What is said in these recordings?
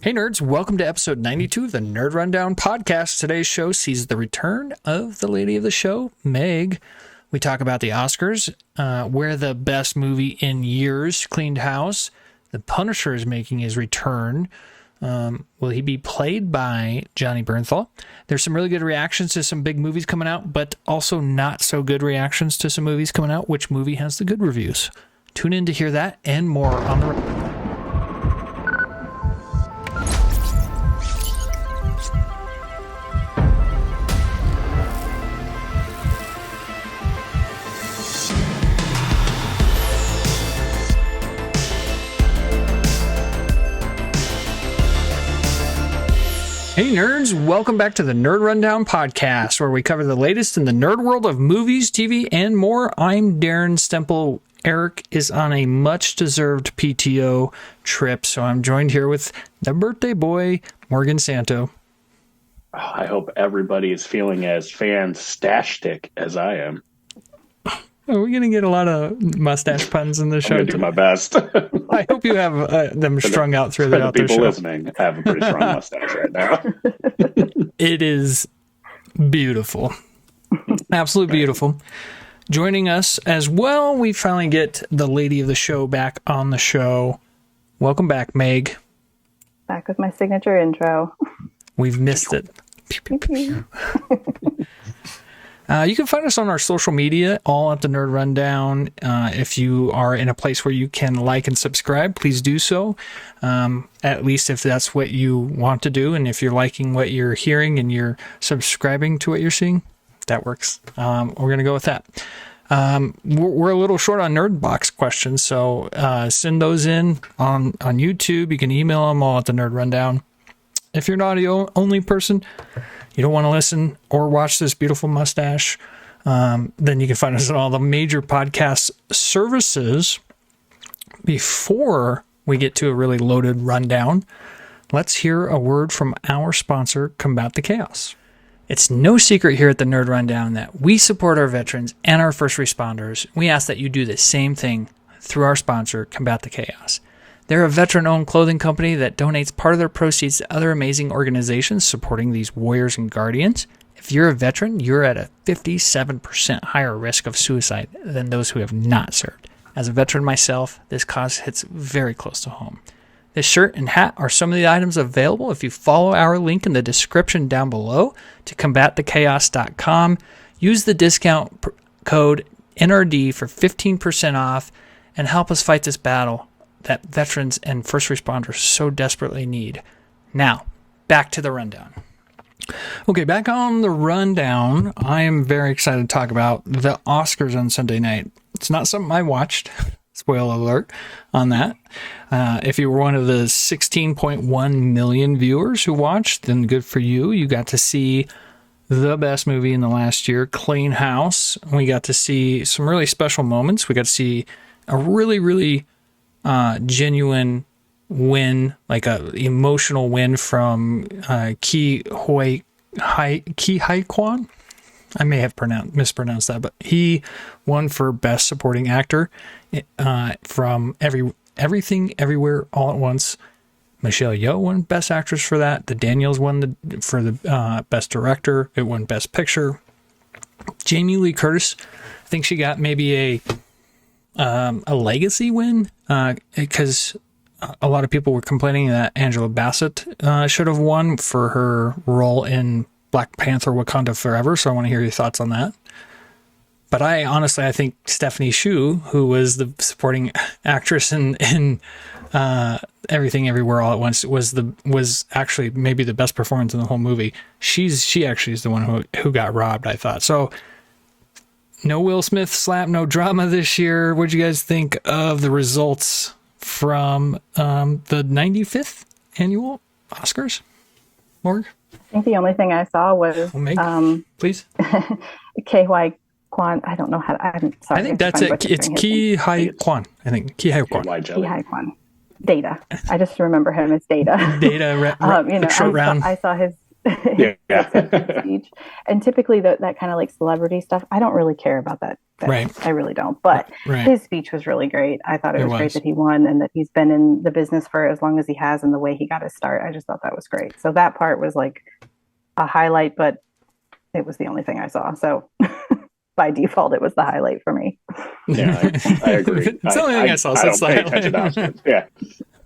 Hey nerds, welcome to episode 92 of the Nerd Rundown podcast. Today's show sees the return of the lady of the show, Meg. We talk about the Oscars, where the best movie in years cleaned house. The Punisher is making his return. Will he be played by Johnny Bernthal? There's some really good reactions to some big movies coming out, but also not so good reactions to some movies coming out. Which movie has the good reviews? Tune in to hear that and more on the... Hey nerds, welcome back to the Nerd Rundown podcast, where we cover the latest in the nerd world of movies, TV, and more. I'm Darren Stemple. Erik is on a much-deserved PTO trip, so I'm joined here with the birthday boy, Morgan Santo. I hope everybody is feeling as fantastic as I am. Are we going to get a lot of mustache puns in the show? I'm going to do my best. I hope you have them strung out throughout the show. People listening have a pretty strong mustache right now. It is beautiful. Absolutely beautiful. Joining us as well, we finally get the lady of the show back on the show. Welcome back, Meg. Back with my signature intro. We've missed it. You can find us on our social media, all at the Nerd Rundown. If you are in a place where you can like and subscribe, please do so. At least if that's what you want to do. And if you're liking what you're hearing and you're subscribing to what you're seeing, that works. We're going to go with that. We're a little short on Nerd Box questions, so send those in on YouTube. You can email them all at the Nerd Rundown. If you're an audio-only person, you don't want to listen or watch this beautiful mustache, then you can find us on all the major podcast services. Before we get to a really loaded rundown, let's hear a word from our sponsor, Combat the Chaos. It's no secret here at the Nerd Rundown that we support our veterans and our first responders. We ask that you do the same thing through our sponsor, Combat the Chaos. They're a veteran-owned clothing company that donates part of their proceeds to other amazing organizations supporting these warriors and guardians. If you're a veteran, you're at a 57% higher risk of suicide than those who have not served. As a veteran myself, this cause hits very close to home. This shirt and hat are some of the items available if you follow our link in the description down below to combatthechaos.com. Use the discount code NRD for 15% off and help us fight this battle that veterans and first responders so desperately need. Now, back to the rundown. Okay, back on the rundown, I am very excited to talk about the Oscars on Sunday night. It's not something I watched. Spoiler alert on that. If you were one of the 16.1 million viewers who watched, then good for you. You got to see the best movie in the last year, Clean House. We got to see some really special moments. We got to see a really genuine win, like a emotional win from Ki Hai Kwan. I may have mispronounced that, but he won for Best Supporting Actor from Everything Everywhere All at Once. Michelle Yeoh won Best Actress for that. The Daniels won for the Best Director. It won Best Picture. Jamie Lee Curtis, I think she got maybe a legacy win because a lot of people were complaining that Angela Bassett should have won for her role in Black Panther Wakanda Forever, so I want to hear your thoughts on that. But I think Stephanie Hsu, who was the supporting actress in Everything Everywhere All at Once, was actually maybe the best performance in the whole movie. She actually is the one who got robbed, I thought. So no Will Smith slap, no drama this year. What'd you guys think of the results from the 95th annual Oscars? Morg? I think the only thing I saw was please. KY Kwan. I don't know how to, I'm sorry. I think that's it. It's Ki Hai Kwan. I think Ki Hai Kwan. Ki Hai Kwan. Data. I just remember him as Data. Data. Short round. I saw his yeah. speech, and typically that kind of like celebrity stuff, I don't really care about that Right. I really don't. But Right. his speech was really great. I thought it was great was. that he won and that he's been in the business for as long as he has and the way he got his start. I just thought that was great. So that part was like a highlight, but it was the only thing I saw. So by default, it was the highlight for me. Yeah, I agree. It's the only thing I saw. I don't pay attention to Oscars. Yeah.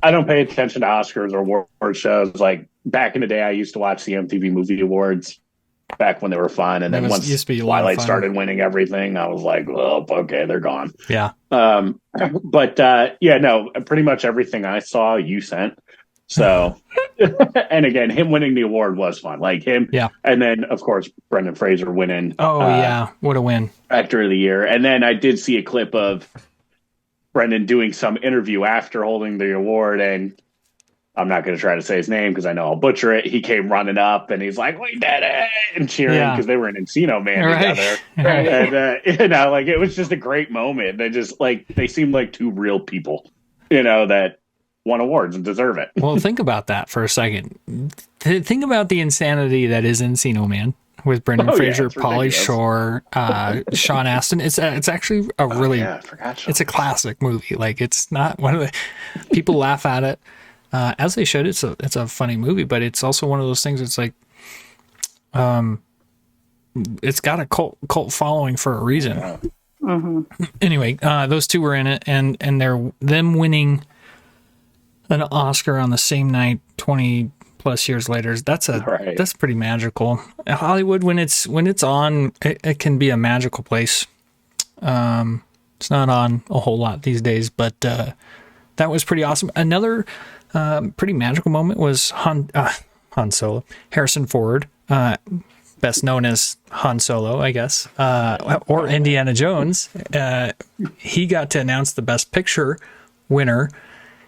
I don't pay attention to Oscars or award shows. Like back in the day, I used to watch the MTV Movie Awards back when they were fun. And then once Twilight started winning everything, I was like, well, okay, they're gone. Yeah. But yeah, no, pretty much everything I saw, you sent. So, and again, him winning the award was fun. Like him. Yeah. And then, of course, Brendan Fraser winning. Oh, yeah. What a win. Actor of the Year. And then I did see a clip of Brendan doing some interview after holding the award, and I'm not going to try to say his name because I know I'll butcher it. He came running up and he's like, "We did it!" and cheering because they were in Encino Man together. Right. And you know, like it was just a great moment. They just like they seemed like two real people, you know, that won awards and deserve it. Well, think about that for a second. Think about the insanity that is Encino Man with Brendan Fraser, Pauly Shore, Sean Astin. It's actually a really it's a classic movie. Like it's not one of the people laugh at it. As they should. It's a funny movie, but it's also one of those things. It's like, it's got a cult following for a reason. Mm-hmm. Anyway, those two were in it, and them winning an Oscar on the same night, 20 plus years later. That's pretty magical. Hollywood, when it's on, it can be a magical place. It's not on a whole lot these days, but that was pretty awesome. Another pretty magical moment was Han Solo, Harrison Ford, best known as Han Solo, I guess, or Indiana Jones. He got to announce the Best Picture winner,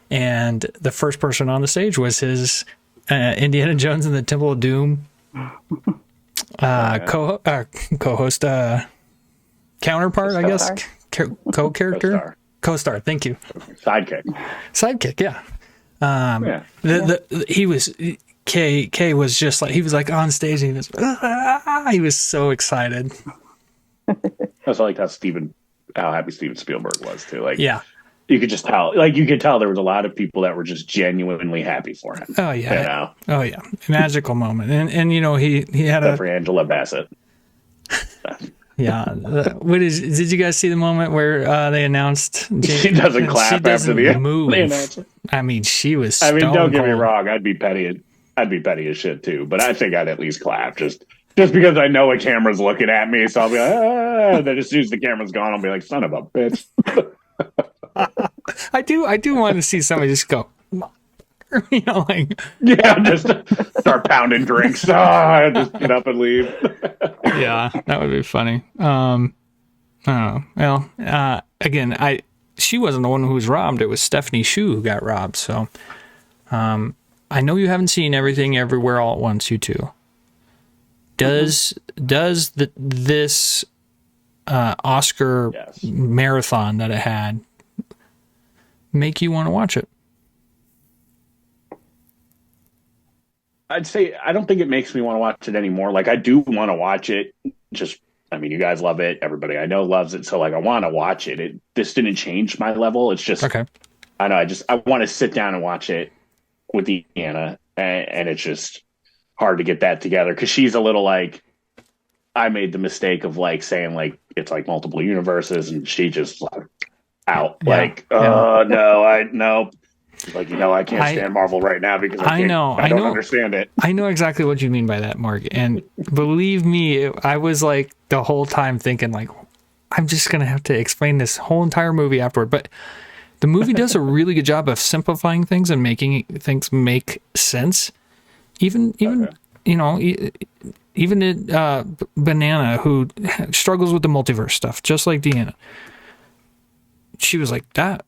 and the first person on the stage was his Indiana Jones and the Temple of Doom co-host, counterpart, I guess, co-character, co-star. Thank you. Sidekick, yeah. He was K was just like he was like on stage and he was so excited. I also liked how happy Steven Spielberg was too. Like, yeah, you could just tell. Like, you could tell there was a lot of people that were just genuinely happy for him. Oh yeah, you know? Oh yeah, magical moment. And you know he had for Angela Bassett. Yeah. Did you guys see the moment where they announced she doesn't clap after the announcement? I mean, she was don't get me wrong, I'd be petty as shit too, but I think I'd at least clap just because I know a camera's looking at me, so I'll be like, then as soon as the camera's gone, I'll be like, son of a bitch. I do want to see somebody just go, you know, like, yeah, just start pounding drinks. Just get up and leave. Yeah, that would be funny. I don't know. Well, again, she wasn't the one who was robbed. It was Stephanie Hsu who got robbed. So, I know you haven't seen Everything Everywhere All at Once, you two. Does this Oscar marathon that it had make you want to watch it? I'd say I don't think it makes me want to watch it anymore. Like, I do want to watch it. I mean, you guys love it. Everybody I know loves it. So, like, I want to watch it. This didn't change my level. It's just, okay. I know. I want to sit down and watch it with Deanna, and it's just hard to get that together because she's a little like, I made the mistake of like saying like it's like multiple universes, and she just like out no. Like, I can't stand Marvel right now because I don't understand it. I know exactly what you mean by that, Mark. And believe me, I was like the whole time thinking like, I'm just going to have to explain this whole entire movie afterward. But the movie does a really good job of simplifying things and making things make sense. Even Banana, who struggles with the multiverse stuff, just like Deanna. She was like, that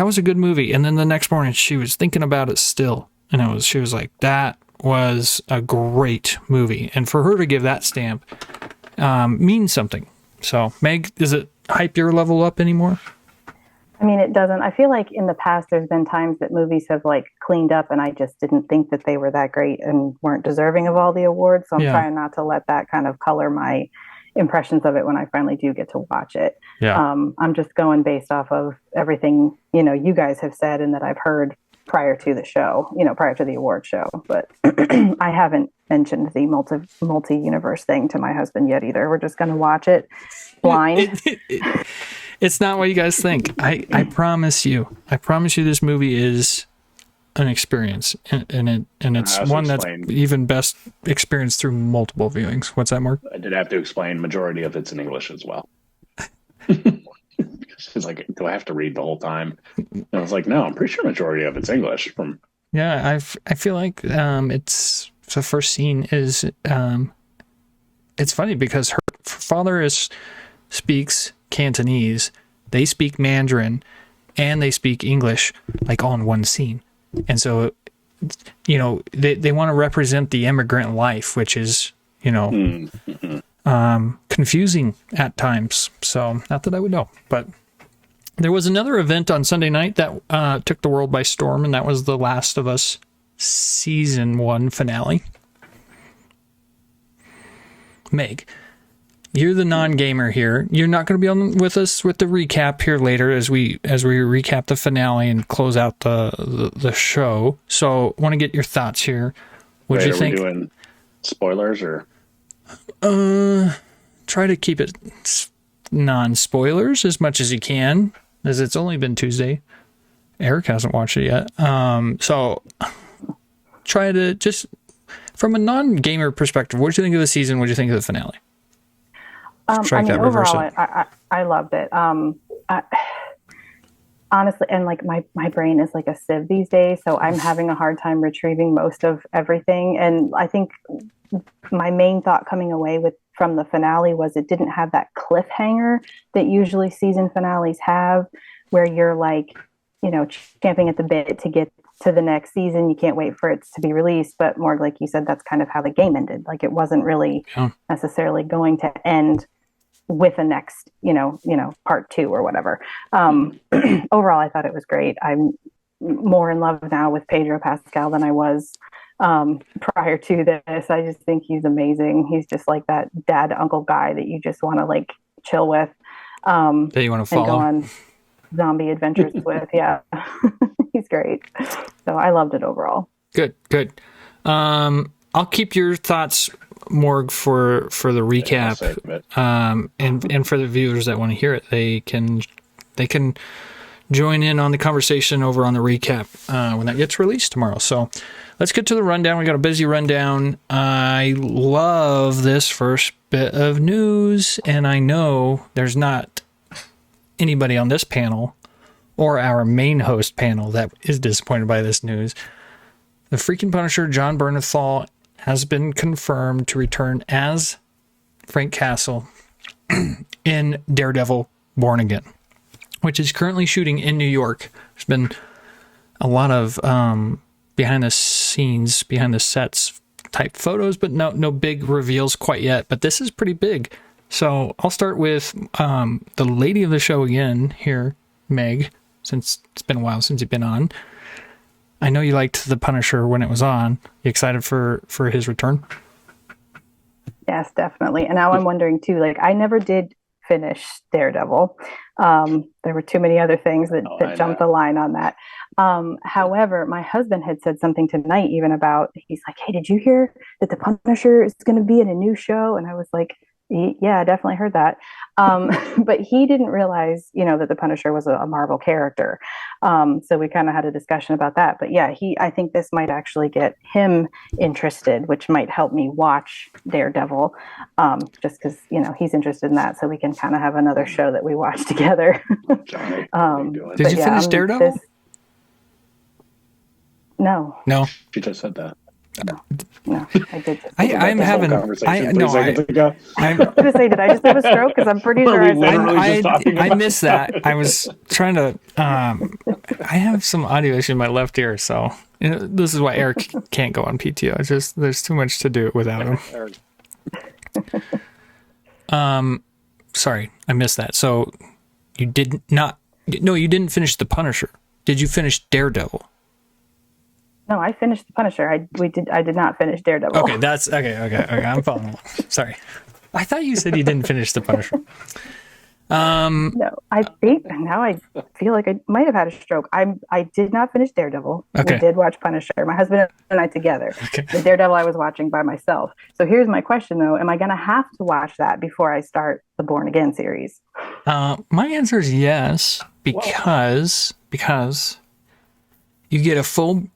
was a good movie. And then the next morning she was thinking about it still. And she was like, that was a great movie. And for her to give that stamp means something. So, Meg, does it hype your level up anymore? I mean, it doesn't. I feel like in the past there's been times that movies have like cleaned up and I just didn't think that they were that great and weren't deserving of all the awards. So I'm trying not to let that kind of color my impressions of it when I finally do get to watch it. Yeah. I'm just going based off of everything, you guys have said and that I've heard prior to the show, prior to the award show. But I haven't mentioned the multi-universe thing to my husband yet either. We're just going to watch it blind. It's not what you guys think. I promise you. I promise you this movie is an experience. And it's one that's even best experienced through multiple viewings. What's that, Mark? I did have to explain majority of it's in English as well. She's like, do I have to read the whole time? And I was like, no, I'm pretty sure majority of it's English. Yeah, I feel like it's the first scene is it's funny because her father speaks Cantonese, they speak Mandarin, and they speak English like all in one scene. And so they want to represent the immigrant life, which is confusing at times. So not that I would know, but there was another event on Sunday night that took the world by storm, and that was The Last of Us Season 1 finale. Meg, you're the non-gamer here. You're not going to be on with us with the recap here later as we recap the finale and close out the show. So want to get your thoughts here. What do you think? Are we doing spoilers or? Try to keep it non-spoilers as much as you can, as it's only been Tuesday. Erik hasn't watched it yet. So try to just, from a non-gamer perspective, what did you think of the season? What did you think of the finale? Overall, I loved it. Honestly, and like my brain is like a sieve these days, so I'm having a hard time retrieving most of everything. And I think my main thought coming away from the finale was it didn't have that cliffhanger that usually season finales have, where you're like, champing at the bit to get to the next season. You can't wait for it to be released. But more like you said, that's kind of how the game ended. Like it wasn't really necessarily going to end with a next, part 2 or whatever. Overall, I thought it was great. I'm more in love now with Pedro Pascal than I was prior to this. I just think he's amazing. He's just like that dad uncle guy that you just want to like chill with. That you want to follow. And go on zombie adventures with. Yeah. He's great. So I loved it overall. Good. I'll keep your thoughts, Morg, for the recap. And for the viewers that want to hear it, they can join in on the conversation over on the recap when that gets released tomorrow. So let's get to the rundown. We got a busy rundown. I love this first bit of news, and I know there's not anybody on this panel or our main host panel that is disappointed by this news. The freaking Punisher, John Bernthal, has been confirmed to return as Frank Castle in Daredevil Born Again, which is currently shooting in New York. There's been a lot of behind the scenes, behind the sets type photos, but no big reveals quite yet. But this is pretty big. So I'll start with the lady of the show again here, Meg, since it's been a while since you've been on. I know you liked the Punisher when it was on. You excited for his return? Yes, definitely. And now I'm wondering too, like I never did finish Daredevil. There were too many other things that jumped the line on that. However, my husband had said something tonight even about, he's like, hey, did you hear that the Punisher is going to be in a new show? And I was like, yeah, I definitely heard that. But he didn't realize, that the Punisher was a Marvel character. So we kind of had a discussion about that. But yeah, I think this might actually get him interested, which might help me watch Daredevil, just because, he's interested in that. So we can kind of have another show that we watch together. Johnny, what are you doing? Did you finish Daredevil? No. She just said that. No, I did. I'm having. I'm going to say, did I just have a stroke? Because I'm pretty sure I missed that. I was trying to. I have some audio issue in my left ear, so this is why Erik can't go on PTO. It's just there's too much to do without him. Sorry, I missed that. So you did not. No, you didn't finish the Punisher. Did you finish Daredevil? No, I finished the Punisher. I did not finish Daredevil. Okay, that's okay. I'm following along. Sorry. I thought you said you didn't finish The Punisher. No, I think now I feel like I might have had a stroke. I did not finish Daredevil. Okay. We did watch Punisher, my husband and I together. Okay. The Daredevil I was watching by myself. So here's my question though: am I going to have to watch that before I start the Born Again series? My answer is yes, because you get a full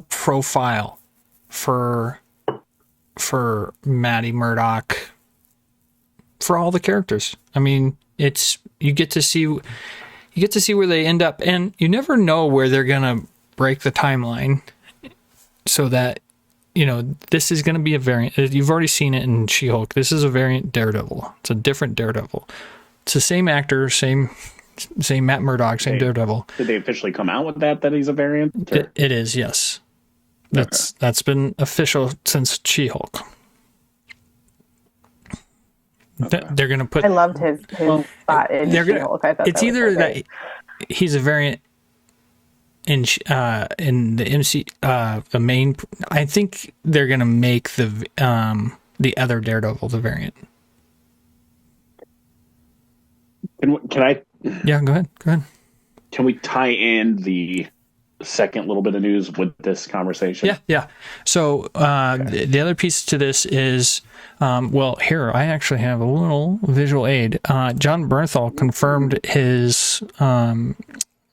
profile for Maddie Murdock, for all the characters. I mean, you get to see where they end up, and you never know where they're gonna break the timeline, so that this is gonna be a variant. You've already seen it in She-Hulk. This is a variant Daredevil. It's a different Daredevil. It's the same actor, same Matt Murdock, same Daredevil. Did they officially come out with that he's a variant? It is, yes. That's been official since She-Hulk. Okay. They're going to put. I loved his spot in She-Hulk. I thought it's either that he's a variant in the MC the main. I think they're going to make the other Daredevil the variant. Can I? Yeah, go ahead. Can we tie in the second little bit of news with this conversation? Yeah. So the other piece to this is, here I actually have a little visual aid. John Bernthal confirmed his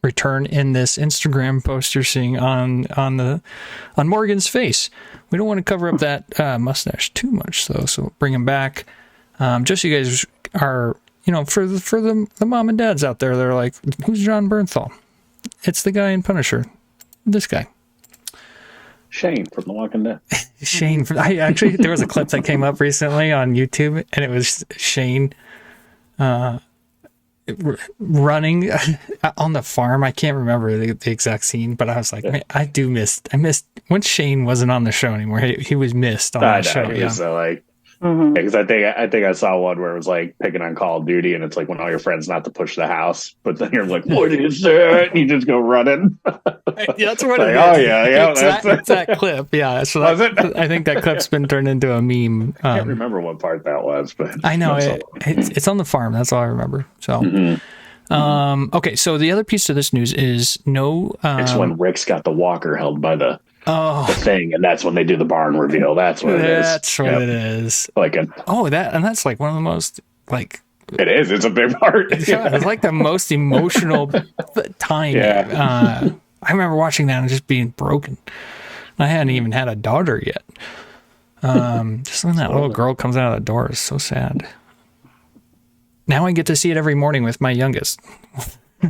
return in this Instagram post you're seeing on Morgan's face. We don't want to cover up that mustache too much, though, so bring him back. Just so you guys are, for the mom and dads out there, they're like, who's John Bernthal? It's the guy in Punisher. This guy. Shane from The Walking Dead. Shane. There was a clip that came up recently on YouTube, and it was Shane running on the farm. I can't remember the exact scene, but I was like, man, I missed when Shane wasn't on the show anymore. He was missed on the show. Yeah. So because I think I saw one where it was like picking on Call of Duty, and it's like when all your friends not to push the house, but then you're like, what is that? And you just go running. Yeah, that's what it is. Oh yeah, it's that clip. Yeah, so I think that clip's been turned into a meme. I can't remember what part that was, but I know it's on the farm. That's all I remember. So, okay. So the other piece to this news is it's when Rick's got the walker held by the thing, and that's when they do the barn reveal. That's what it is. That's what it is. That's like one of the most it is. It's a big part. It's like the most emotional time. Yeah. I remember watching that and just being broken. I hadn't even had a daughter yet. Just when that little girl comes out of the door is so sad. Now I get to see it every morning with my youngest.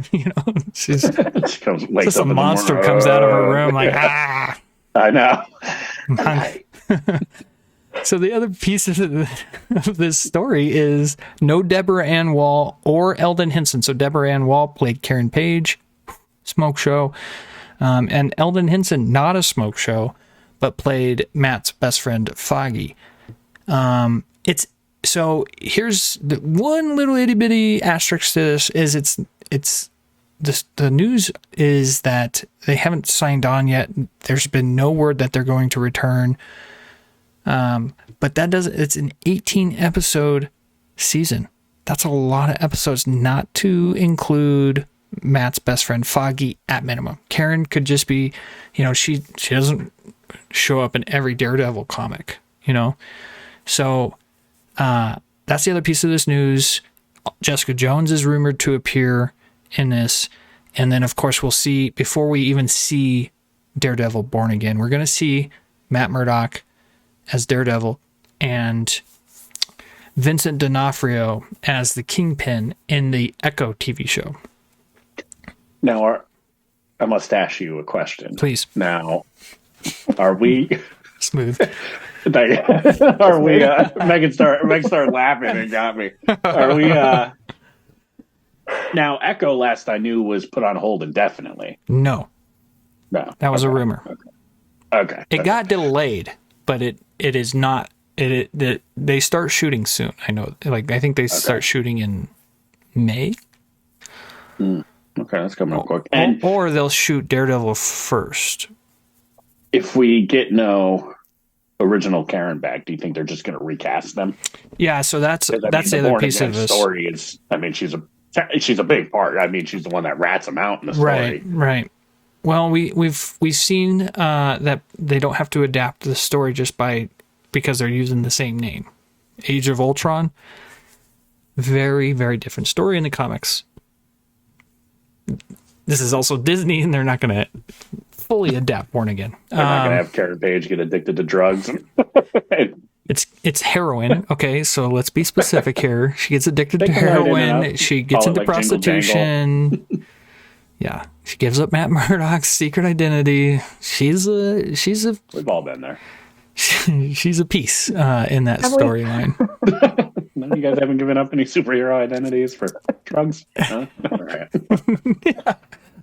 She comes, just a monster comes out of her room I know. So the other piece of this story is no Deborah Ann Wall or Eldon Henson. So Deborah Ann Wall played Karen Page, smoke show, and Eldon Henson, not a smoke show, but played Matt's best friend Foggy. So here's the one little itty bitty asterisk to this is the news is that they haven't signed on yet. There's been no word that they're going to return. But it's an 18 episode season. That's a lot of episodes, not to include Matt's best friend Foggy at minimum. Karen could just be, she doesn't show up in every Daredevil comic, So, that's the other piece of this news. Jessica Jones is rumored to appear in this. And then, of course, we'll see, before we even see Daredevil Born Again, we're going to see Matt Murdock as Daredevil and Vincent D'Onofrio as the Kingpin in the Echo TV show. Now, I must ask you a question. Please. Now, are we... Smooth. Are we... Megan started laughing and got me. Are we... Now, Echo, last I knew, was put on hold indefinitely. No. That was a rumor. Okay. It got delayed, but it is not. They start shooting soon. I know. I think they start shooting in May. Okay, that's coming up quick. Or they'll shoot Daredevil first. If we get no original Karen back, do you think they're just going to recast them? Yeah, so that's The the other piece of this story is. I mean, she's a big part. I mean, she's the one that rats him out in the story. Right. Well, we've seen that they don't have to adapt the story just because they're using the same name. Age of Ultron, very, very different story in the comics. This is also Disney, and they're not going to fully adapt Born Again. They're not going to have Karen Page get addicted to drugs. It's heroin. Okay, so let's be specific here. She gets addicted to heroin. She gets into prostitution. Yeah, she gives up Matt Murdock's secret identity. She's a. We've all been there. She's a piece in that storyline. None of you guys haven't given up any superhero identities for drugs? Huh? All right. Yeah.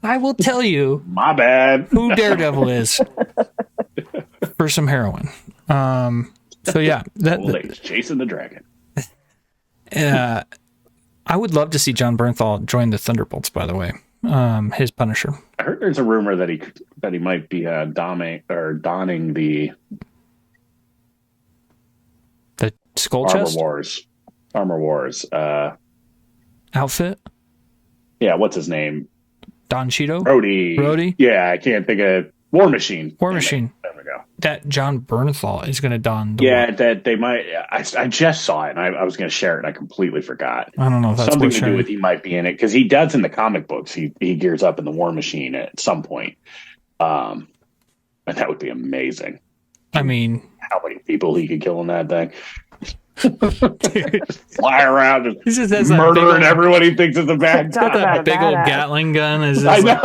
I will tell you. My bad. Who Daredevil is for some heroin. So yeah, chasing the dragon. I would love to see John Bernthal join the Thunderbolts. By the way, his Punisher. I heard there's a rumor that he might be donning the skull chest Armor Wars outfit. Yeah, what's his name? Don Cheadle? Rhodey? Yeah, I can't think of... War Machine. There we go. That John Bernthal is going to don the that they might... I just saw it, and I was going to share it, and I completely forgot. I don't know if that's something to do with he might be in it, because he does in the comic books. He gears up in the War Machine at some point. And that would be amazing. I mean... How many people he could kill in that thing. Fly around and murdering everyone he thinks is a bad guy. That big old Gatling gun is I know.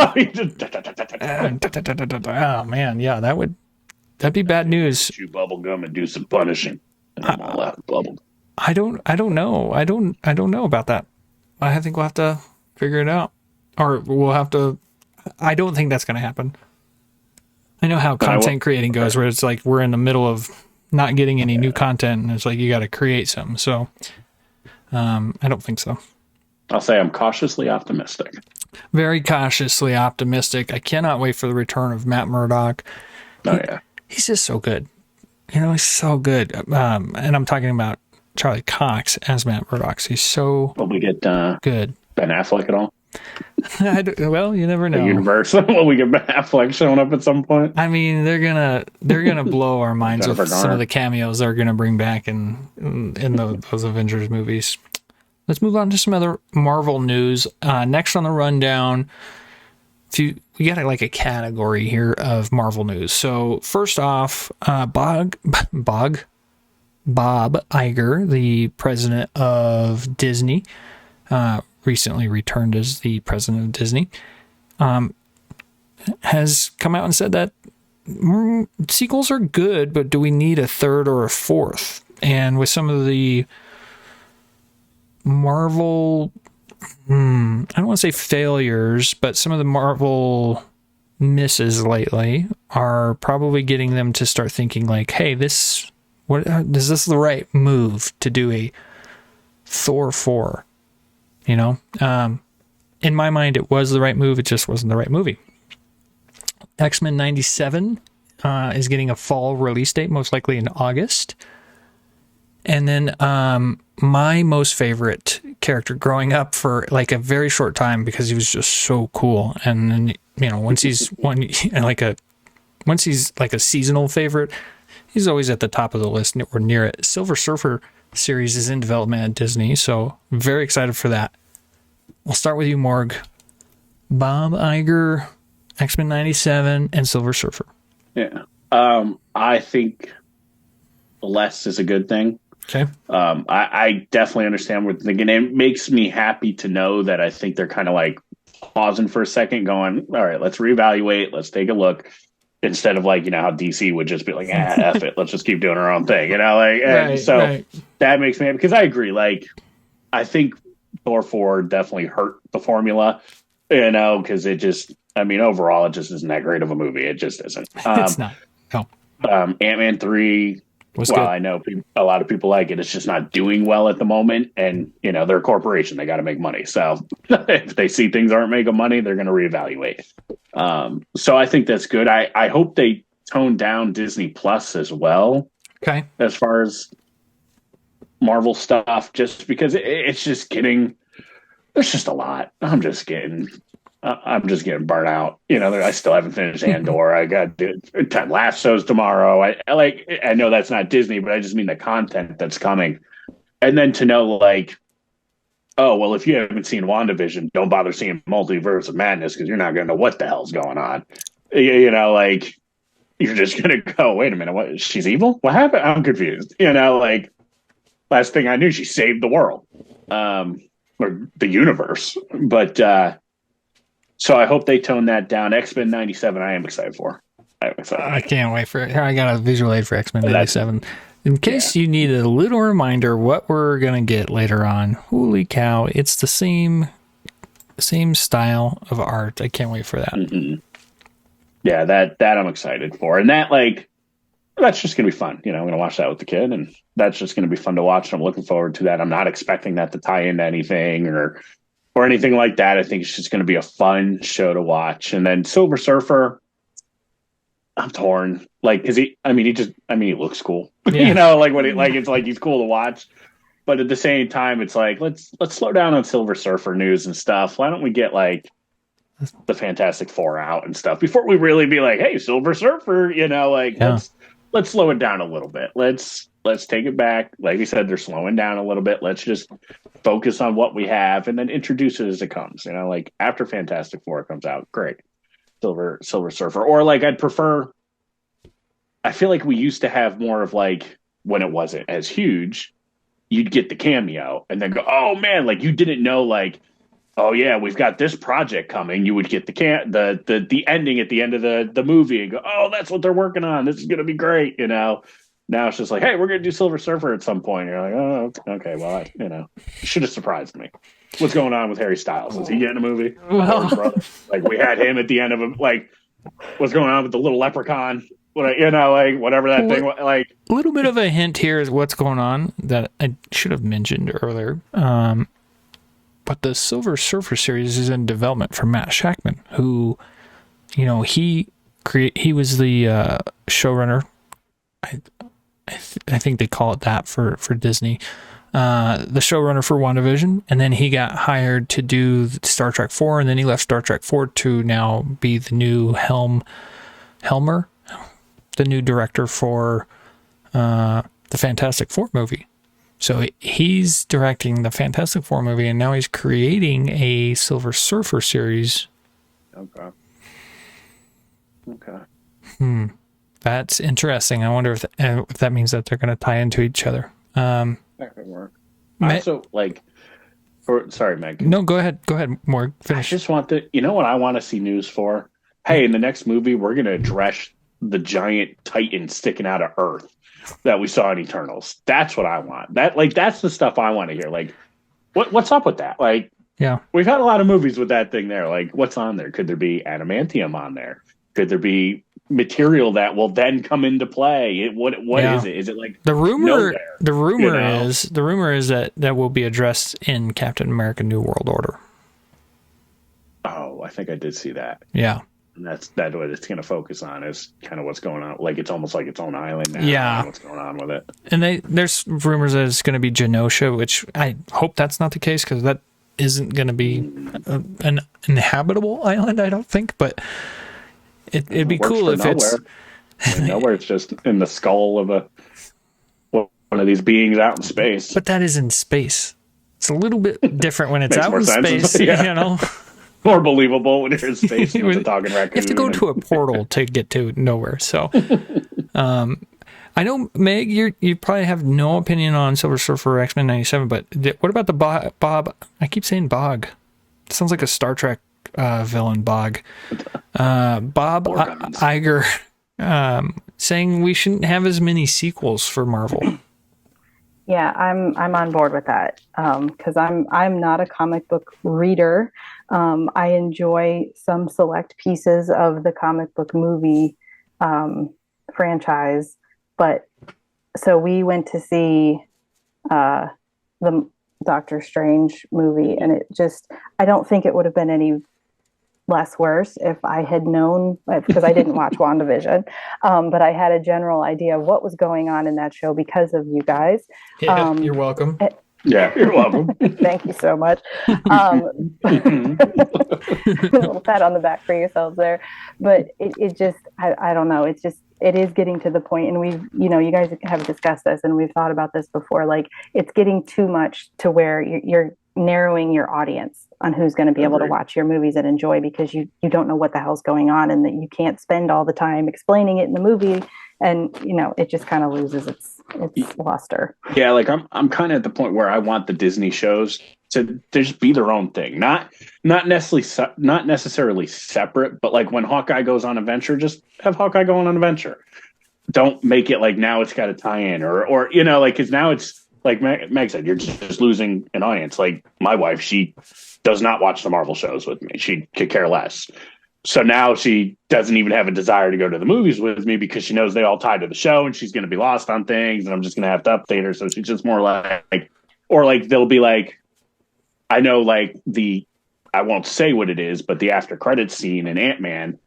Oh man, yeah, that'd be bad news. Chew bubble gum and do some punishing. I'm all out of bubble. I don't know. I don't know about that. I think we'll have to figure it out, or we'll have to. I don't think that's going to happen. I know how content creating goes, where it's like we're in the middle of not getting any new content, and it's like you got to create some. So I don't think so. I'll say I'm cautiously optimistic. Very cautiously optimistic. I cannot wait for the return of Matt Murdock. He's just so good. He's so good. And I'm talking about Charlie Cox as Matt Murdock. He's so Will we get good. Ben Affleck at all? Well, you never know. The universe. Will we get Ben Affleck showing up at some point? I mean, they're gonna blow our minds with some of the cameos they're gonna bring back in those Avengers movies. Let's move on to some other Marvel news. Next on the rundown, we got like a category here of Marvel news. So first off, Bob Iger, the president of Disney, recently returned as the president of Disney, has come out and said that sequels are good, but do we need a third or a fourth? And with some of the Marvel, I don't want to say failures, but some of the Marvel misses lately are probably getting them to start thinking like, hey, is this the right move to do a Thor 4? In my mind, it was the right move. It just wasn't the right movie. X-Men 97 is getting a fall release date, most likely in August. And then my most favorite character growing up for like a very short time, because he was just so cool. And then, once he's like a seasonal favorite, he's always at the top of the list or near it. Silver Surfer series is in development at Disney, so very excited for that. We'll start with you, Morg. Bob Iger, X-Men 97, and Silver Surfer. Yeah. I think less is a good thing. Okay. I definitely understand what you're thinking. It makes me happy to know that I think they're kind of like pausing for a second, going, all right, let's reevaluate, let's take a look. Instead of like, how DC would just be like, F it, let's just keep doing our own thing, That makes me happy, because I agree. Like, I think Thor 4 definitely hurt the formula, because it just, overall, it just isn't that great of a movie. It just isn't. It's not. No. Ant-Man 3, good. I know a lot of people like it. It's just not doing well at the moment. And, they're a corporation. They got to make money. So if they see things aren't making money, they're going to reevaluate. So I think that's good. I hope they tone down Disney Plus as well. Okay. as far as Marvel stuff, just because it's just getting, there's just a lot. I'm just getting burnt out. I still haven't finished Andor. I got Ted Lasso's tomorrow. I know that's not Disney, but I just mean the content that's coming. And then to know like, oh, well, if you haven't seen WandaVision, don't bother seeing Multiverse of Madness because you're not going to know what the hell's going on. Like you're just going to go, wait a minute, what? She's evil? What happened? I'm confused. Like last thing I knew, she saved the world, or the universe. But so I hope they tone that down. X-Men 97, I am excited for. I can't wait for it. Here, I got a visual aid for X-Men 97. In case you need a little reminder what we're going to get later on. Holy cow, it's the same style of art. I can't wait for that. Mm-hmm. Yeah, that I'm excited for. And that's just going to be fun. I'm going to watch that with the kid, and that's just going to be fun to watch. I'm looking forward to that. I'm not expecting that to tie into anything or anything like that. I think it's just going to be a fun show to watch. And then Silver Surfer, I'm torn. Like, cause he looks cool. Yeah. It's like he's cool to watch. But at the same time, it's like, let's slow down on Silver Surfer news and stuff. Why don't we get like the Fantastic Four out and stuff before we really be like, hey, Silver Surfer, let's slow it down a little bit. Let's take it back. Like you said, they're slowing down a little bit. Let's just focus on what we have and then introduce it as it comes. Like after Fantastic Four comes out, great. Silver Surfer. Or like I feel like we used to have more of like when it wasn't as huge, you'd get the cameo and then go, oh man, like you didn't know like, oh yeah, we've got this project coming. You would get the ending at the end of the movie and go, oh, that's what they're working on. This is gonna be great, Now it's just like, hey, we're gonna do Silver Surfer at some point. You're like, oh, okay, well, should have surprised me. What's going on with Harry Styles? Is he getting a movie? Well, like we had him at the end of him. Like, what's going on with the little leprechaun? Whatever that thing. Like a little bit of a hint here is what's going on that I should have mentioned earlier. But the Silver Surfer series is in development for Matt Shakman, who, he was the showrunner. I think they call it that for Disney. The showrunner for WandaVision, and then he got hired to do Star Trek 4, and then he left Star Trek 4 to now be the new Helmer, the new director for the Fantastic Four movie. So he's directing the Fantastic Four movie, and now he's creating a Silver Surfer series. Okay. That's interesting. I wonder if that means that they're going to tie into each other. That could work. Also, sorry, Meg. No, go ahead. Go ahead, Morg. Finish. I just want what I want to see news for? Hey, in the next movie, we're going to address the giant Titan sticking out of Earth that we saw in Eternals. That's what I want. That's the stuff I want to hear. Like, what's up with that? Like, yeah, we've had a lot of movies with that thing there. Like, what's on there? Could there be adamantium on there? Could there be material that will then come into play? What is it? Is it like the rumor? Nowhere, the rumor is that will be addressed in Captain America: New World Order. Oh, I think I did see that. Yeah. And that's what it's going to focus on is kind of what's going on. Like it's almost like its own island now. Yeah. What's going on with it? And there's rumors that it's going to be Genosha, which I hope that's not the case because that isn't going to be an inhabitable island. I don't think, but it'd be cool if nowhere. Nowhere. It's just in the skull of one of these beings out in space. But that is in space. It's a little bit different when it's out in sense, space. yeah. More believable when you're in space with a talking raccoon. You have to go to a portal to get to nowhere. So, I know, Meg, you probably have no opinion on Silver Surfer X-Men 97, but what about the Bob? I keep saying Bog. It sounds like a Star Trek villain, Bog. Bob Iger saying we shouldn't have as many sequels for Marvel. Yeah, I'm on board with that because I'm not a comic book reader. I enjoy some select pieces of the comic book movie franchise, but so we went to see the Doctor Strange movie, and I don't think it would have been any less worse if I had known, because I didn't watch WandaVision, but I had a general idea of what was going on in that show because of you guys. Yeah, you're welcome. Yeah, you're welcome. Thank you so much. A little pat on the back for yourselves there. But it just, I don't know. It's just, it is getting to the point, and we've, you guys have discussed this and we've thought about this before. Like, it's getting too much to where you're narrowing your audience on who's going to be able to watch your movies and enjoy, because you don't know what the hell's going on, and that you can't spend all the time explaining it in the movie. And, it just kind of loses its luster. Yeah, like I'm kind of at the point where I want the Disney shows to just be their own thing, not necessarily separate, but like when Hawkeye goes on adventure, just have Hawkeye go on an adventure. Don't make it like now it's got to tie in, or like, because now it's like Meg said, you're just losing an audience. Like my wife, she does not watch the Marvel shows with me; she could care less. So now she doesn't even have a desire to go to the movies with me, because she knows they all tie to the show and she's going to be lost on things and I'm just going to have to update her. So she's just more like, or like, they'll be like, I know like I won't say what it is, but the after credits scene in Ant-Man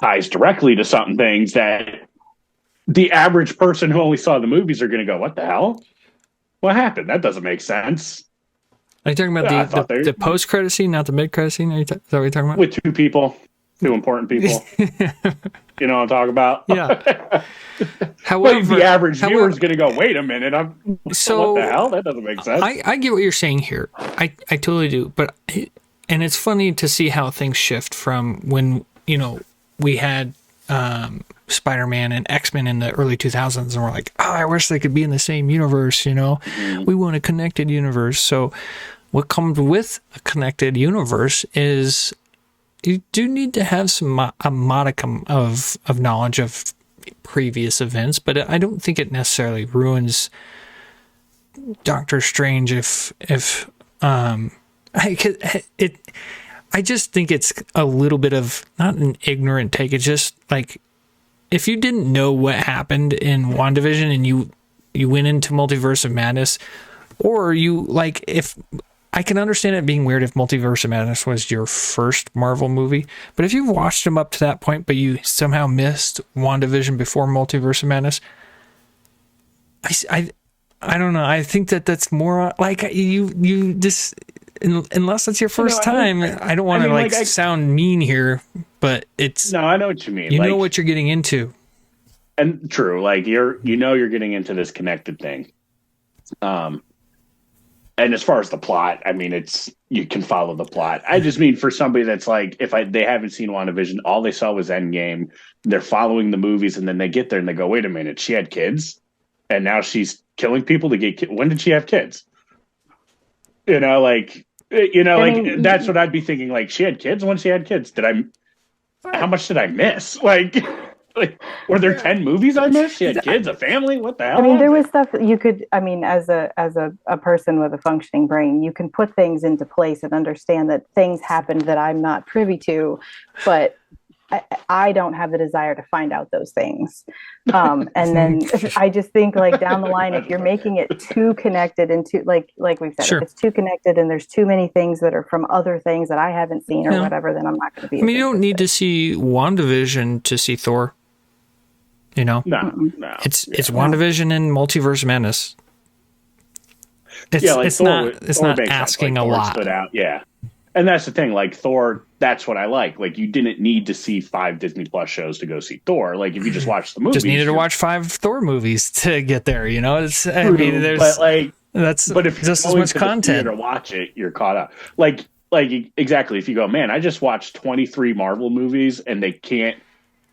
ties directly to something things that the average person who only saw the movies are going to go, what the hell? What happened? That doesn't make sense. Are you talking about the post-credit scene, not the mid-credit scene? Is that what you're talking about? With two important people. You know what I'm talking about? Yeah. However, like the average viewer is going to go, wait a minute, what the hell? That doesn't make sense. I get what you're saying here. I totally do. But, and it's funny to see how things shift from when, we had Spider-Man and X-Men in the early 2000s, and we're like, I wish they could be in the same universe, Mm-hmm. We want a connected universe. So what comes with a connected universe is you do need to have a modicum of knowledge of previous events, but I don't think it necessarily ruins Doctor Strange I just think it's a little bit of, not an ignorant take, it's just like, if you didn't know what happened in WandaVision and you went into Multiverse of Madness, or if I can understand it being weird if Multiverse of Madness was your first Marvel movie, but if you've watched them up to that point, but you somehow missed WandaVision before Multiverse of Madness, I don't know. I think that's more like you just, unless it's your first time. I don't want to sound mean here, but it's, no, I know what you mean. You know what you're getting into. And true, like you're getting into this connected thing. And as far as the plot, I mean, you can follow the plot. I just mean for somebody that's like, they haven't seen WandaVision, all they saw was Endgame. They're following the movies, and then they get there and they go, wait a minute, she had kids, and now she's killing people to get kids. When did she have kids? That's what I'd be thinking. Like, she had kids when she had kids. How much did I miss? Like, were there 10 movies I missed? She had kids, a family. What the hell? I mean, there was stuff that you could. I mean, as a person with a functioning brain, you can put things into place and understand that things happened that I'm not privy to, but I don't have the desire to find out those things. And then I just think, like, down the line, if you're making it too connected and too like we've said, sure, if it's too connected and there's too many things that are from other things that I haven't seen or whatever, then I'm not going to be. I mean, you don't need to see WandaVision to see Thor. No. It's WandaVision and Multiverse of Madness. It's not asking a lot. Stood out. Yeah. And that's the thing, like Thor, that's what I like. Like, you didn't need to see 5 Disney Plus shows to go see Thor. Like, if you just watch the movies, just needed to watch 5 Thor movies to get there. It's but if just as much content to watch it, you're caught up. Like exactly. If you go, man, I just watched 23 Marvel movies, and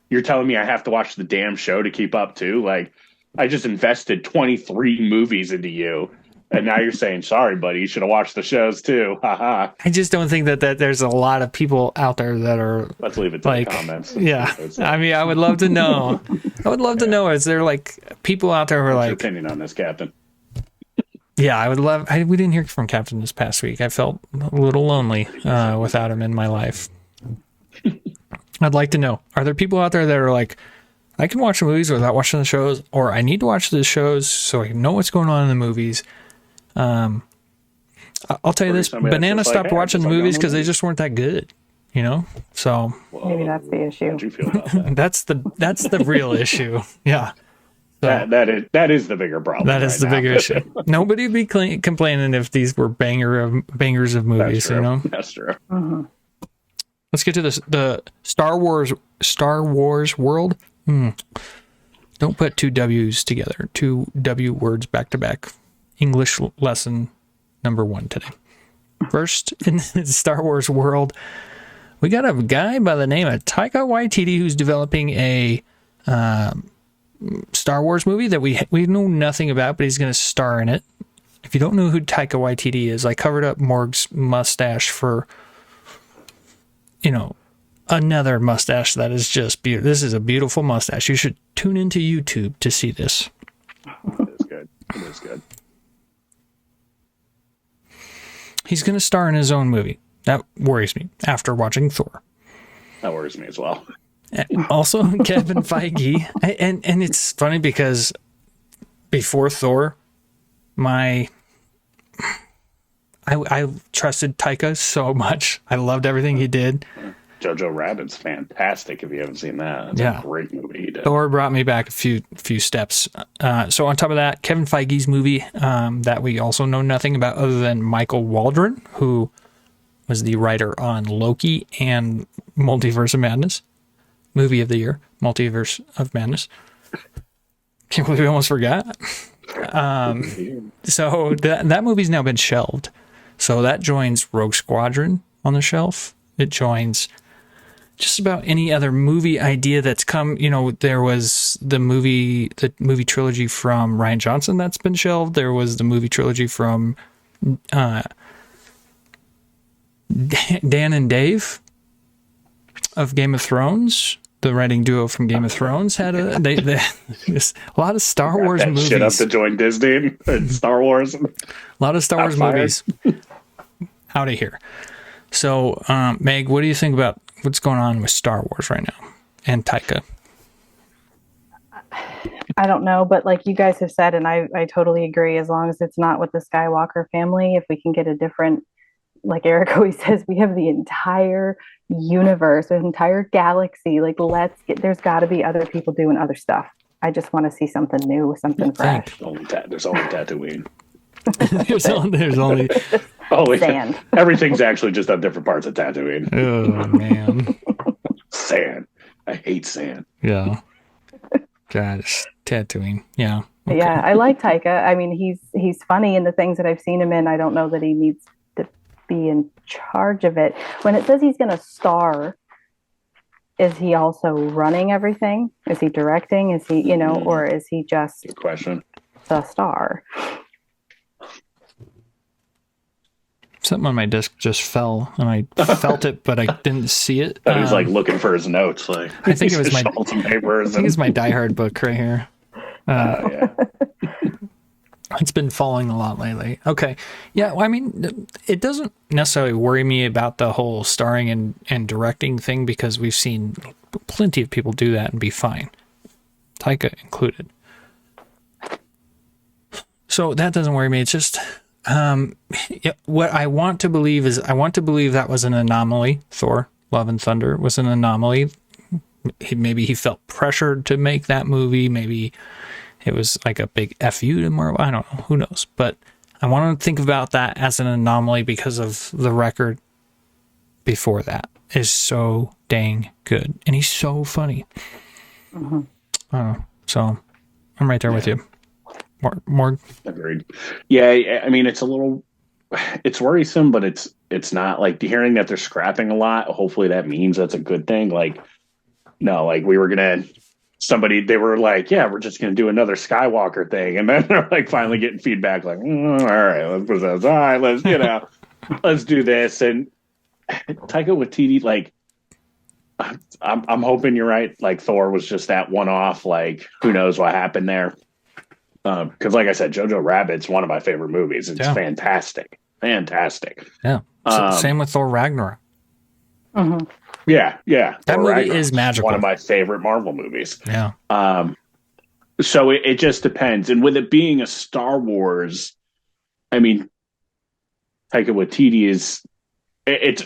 you're telling me I have to watch the damn show to keep up too? Like, I just invested 23 movies into you. And now you're saying, sorry, buddy, you should have watched the shows too. Haha. I just don't think that there's a lot of people out there that are. Let's leave it to the comments. Yeah. I mean, I would love to know. To know. Is there like people out there who are What's like. Your opinion on this, Captain? Yeah, I would love. We didn't hear from Captain this past week. I felt a little lonely without him in my life. I'd like to know. Are there people out there that are like, I can watch the movies without watching the shows, or I need to watch the shows so I can know what's going on in the movies? I'll tell you this: Banana stopped watching the movies because they just weren't that good. you know? So Maybe that's the issue. How'd you feel about that? that's the real issue. Yeah. So, that is the bigger problem. that is the bigger issue. Nobody would be complaining if these were bangers of movies, you know? That's true. Mm-hmm. Let's get to the Star Wars world. Don't put two W's together. Two W words back to back. English lesson number 1 today. First, in the Star Wars world, we got a guy by the name of Taika Waititi who's developing a Star Wars movie that we know nothing about, but he's going to star in it. If you don't know who Taika Waititi is, I covered up Morg's mustache for, another mustache that is just beautiful. This is a beautiful mustache. You should tune into YouTube to see this. It is good. It is good. He's going to star in his own movie. That worries me after watching Thor. That worries me as well. Also, Kevin Feige. And it's funny because before Thor, I trusted Taika so much. I loved everything he did. Jojo Rabbit's fantastic. If you haven't seen that, it's a great movie he did. Thor brought me back a few steps. So on top of that, Kevin Feige's movie that we also know nothing about other than Michael Waldron, who was the writer on Loki and Multiverse of Madness, movie of the year, Multiverse of Madness. Can't believe we almost forgot. So that movie's now been shelved. So that joins Rogue Squadron on the shelf. It joins just about any other movie idea that's come. There was the movie trilogy from Rian Johnson that's been shelved. There was the movie trilogy from Dan and Dave of Game of Thrones. The writing duo from Game of Thrones had a lot of Star Wars movies. Shit up to join Disney and Star Wars. A lot of Star Wars movies out of here. So, Meg, what do you think about what's going on with Star Wars right now and Taika? I don't know, but like you guys have said, and I totally agree, as long as it's not with the Skywalker family, if we can get a different, like Erik always says, we have the entire universe, the entire galaxy. Like, there's got to be other people doing other stuff. I just want to see something new, something fresh. There's only Tatooine. there's only sand. Everything's actually just on different parts of Tatooine. Oh man, sand. I hate sand. Yeah. God, it's Tatooine. Yeah. Okay. Yeah, I like Taika. I mean, he's funny in the things that I've seen him in. I don't know that he needs to be in charge of it. When it says he's going to star, is he also running everything? Is he directing? Is he, or is he just good question. The star? Something on my desk just fell, and I felt it, but I didn't see it. He was like looking for his notes. Like I think it was my papers. I think it's my Die Hard book right here. Yeah. It's been falling a lot lately. Okay, yeah. Well, I mean, it doesn't necessarily worry me about the whole starring and directing thing because we've seen plenty of people do that and be fine, Taika included. So that doesn't worry me. It's just. What I want to believe that was an anomaly. Thor, Love and Thunder was an anomaly. Maybe he felt pressured to make that movie. Maybe it was like a big FU to Marvel. I don't know. Who knows? But I want to think about that as an anomaly because of the record before that is so dang good. And he's so funny. Mm-hmm. I don't know. So I'm right there with you. More agreed. Yeah, I mean it's worrisome, but it's not like hearing that they're scrapping a lot. Hopefully that means that's a good thing. Like, no, like they were like, yeah, we're just gonna do another Skywalker thing, and then they're like finally getting feedback, like, all right, let's put this. All right, let's do this. And Taika Waititi, like, I'm hoping you're right. Like Thor was just that one off. Like, who knows what happened there. Because, like I said, Jojo Rabbit's one of my favorite movies. It's fantastic. Yeah. Same with Thor Ragnarok. Mm-hmm. Yeah. That Thor movie Ragnarok is magical. One of my favorite Marvel movies. Yeah. So it just depends. And with it being a Star Wars, I mean, Taika Waititi is it's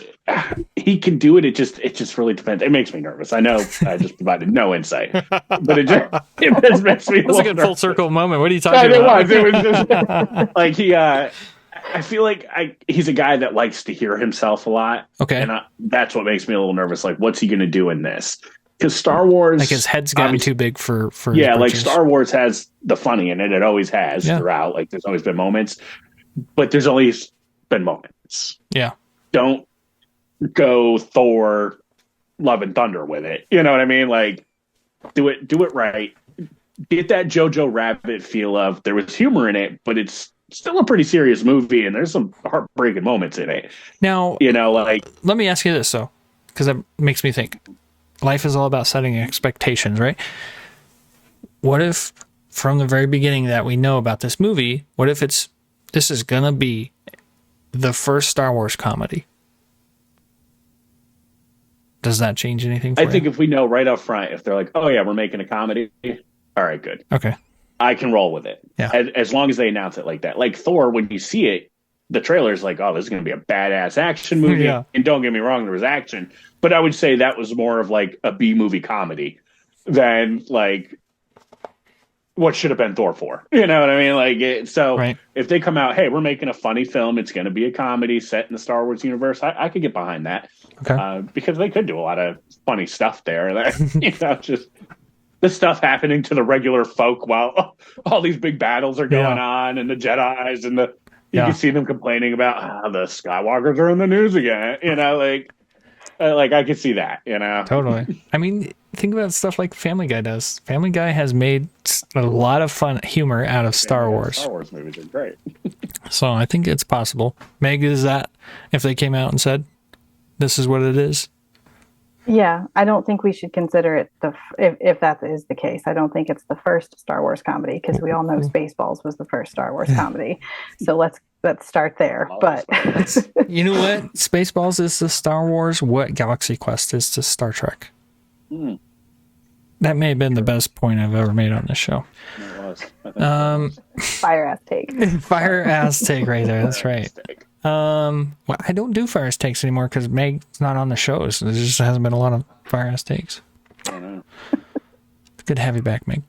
he can do it. It just really depends. It makes me nervous. I know I just provided no insight, but it just makes me. That's a good full nervous. circle moment. What are you talking about? It was just like he. I feel like he's a guy that likes to hear himself a lot. Okay, and that's what makes me a little nervous. Like, what's he going to do in this? Because Star Wars, like his head's gotten too big for yeah, like Star Wars has the funny in it. It always has throughout. Like, there's always been moments, but there's always been moments. Yeah. Don't go Thor Love and Thunder with it. You know what I mean? Like, do it right. Get that Jojo Rabbit feel of there was humor in it, but it's still a pretty serious movie and there's some heartbreaking moments in it. Now, like, let me ask you this though, because that makes me think. Life is all about setting expectations, right? What if from the very beginning that we know about this movie, what if this is going to be the first Star Wars comedy? Does that change anything for you? I think if we know right up front, if they're like, oh yeah, we're making a comedy, all right, good. Okay. I can roll with it. Yeah. As long as they announce it like that. Like Thor, when you see it, the trailer's like, oh, this is going to be a badass action movie. Yeah. And don't get me wrong, there was action. But I would say that was more of like a B-movie comedy than like what should have been Thor 4. You know what I mean? Like, if they come out, hey, we're making a funny film, it's going to be a comedy set in the Star Wars universe, I could get behind that. Okay. Because they could do a lot of funny stuff there. That, just the stuff happening to the regular folk while all these big battles are going on, and the Jedis and you can see them complaining about the Skywalkers are in the news again. Like I could see that. Totally. I mean, think about stuff like Family Guy does. Family Guy has made a lot of fun humor out of Star Wars. Star Wars movies are great. So I think it's possible. Meg, is that if they came out and said, this is what it is? Yeah, I don't think we should consider it if that is the case. I don't think it's the first Star Wars comedy because we all know Spaceballs was the first Star Wars comedy. So let's start there. But you know what? Spaceballs is to Star Wars what Galaxy Quest is to Star Trek. That may have been the best point I've ever made on this show. It was. Fire ass take. Fire ass take right there. That's right. Well, I don't do fire ass takes anymore because Meg's not on the shows. There just hasn't been a lot of fire ass takes. I know. It's good to have you back, Meg.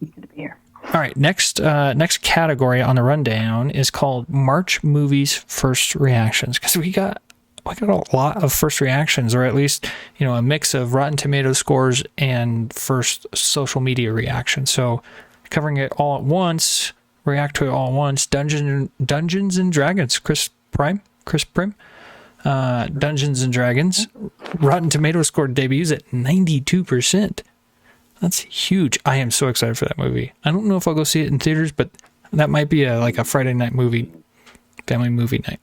Good to be here. All right, next category on the rundown is called March Movies First Reactions, because we got a lot of first reactions, or at least a mix of Rotten Tomato scores and first social media reactions. So covering it all at once. React to it all at once. Dungeons and Dragons. Chris Prim. Dungeons and Dragons. Rotten Tomato score debuts at 92%. That's huge. I am so excited for that movie. I don't know if I'll go see it in theaters, but that might be a Friday night movie, family movie night.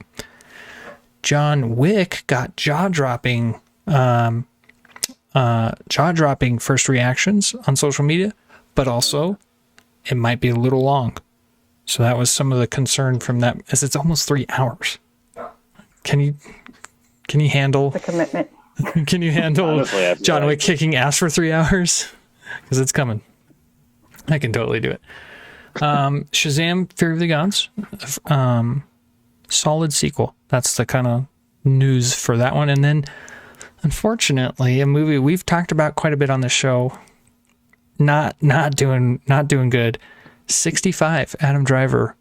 John Wick got jaw-dropping first reactions on social media, but also it might be a little long. So that was some of the concern from that, as it's almost 3 hours. Can you handle the commitment? Can you handle honestly, John Wick kicking ass for 3 hours? Because it's coming. I can totally do it. Shazam! Fear of the Gods. Solid sequel. That's the kind of news for that one. And then, unfortunately, a movie we've talked about quite a bit on the show. Not doing good. 65, Adam Driver,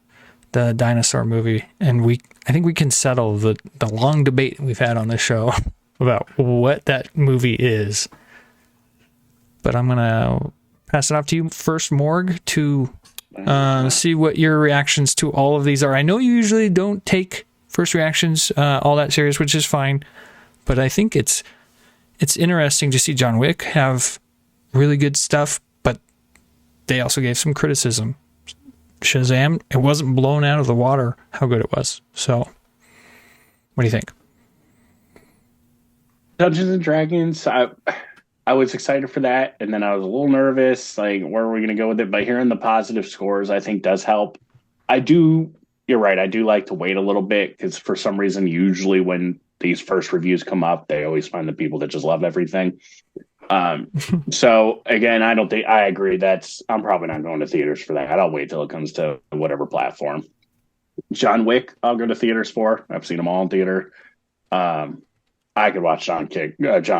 the dinosaur movie, and I think we can settle the long debate we've had on this show about what that movie is. But I'm gonna pass it off to you first, Morg, to see what your reactions to all of these are. I know you usually don't take first reactions all that serious, which is fine, but I think it's interesting to see John Wick have really good stuff. They also gave some criticism. Shazam, it wasn't blown out of the water how good it was. So, what do you think? Dungeons and Dragons, I was excited for that, and then I was a little nervous, like, where are we going to go with it? But hearing the positive scores, I think does help. You're right, I do like to wait a little bit, because for some reason, usually when these first reviews come up, they always find the people that just love everything. So again, I agree I'm probably not going to theaters for that. I'll wait till it comes to whatever platform. John Wick, I'll go to theaters for. I've seen them all in theater. I could watch John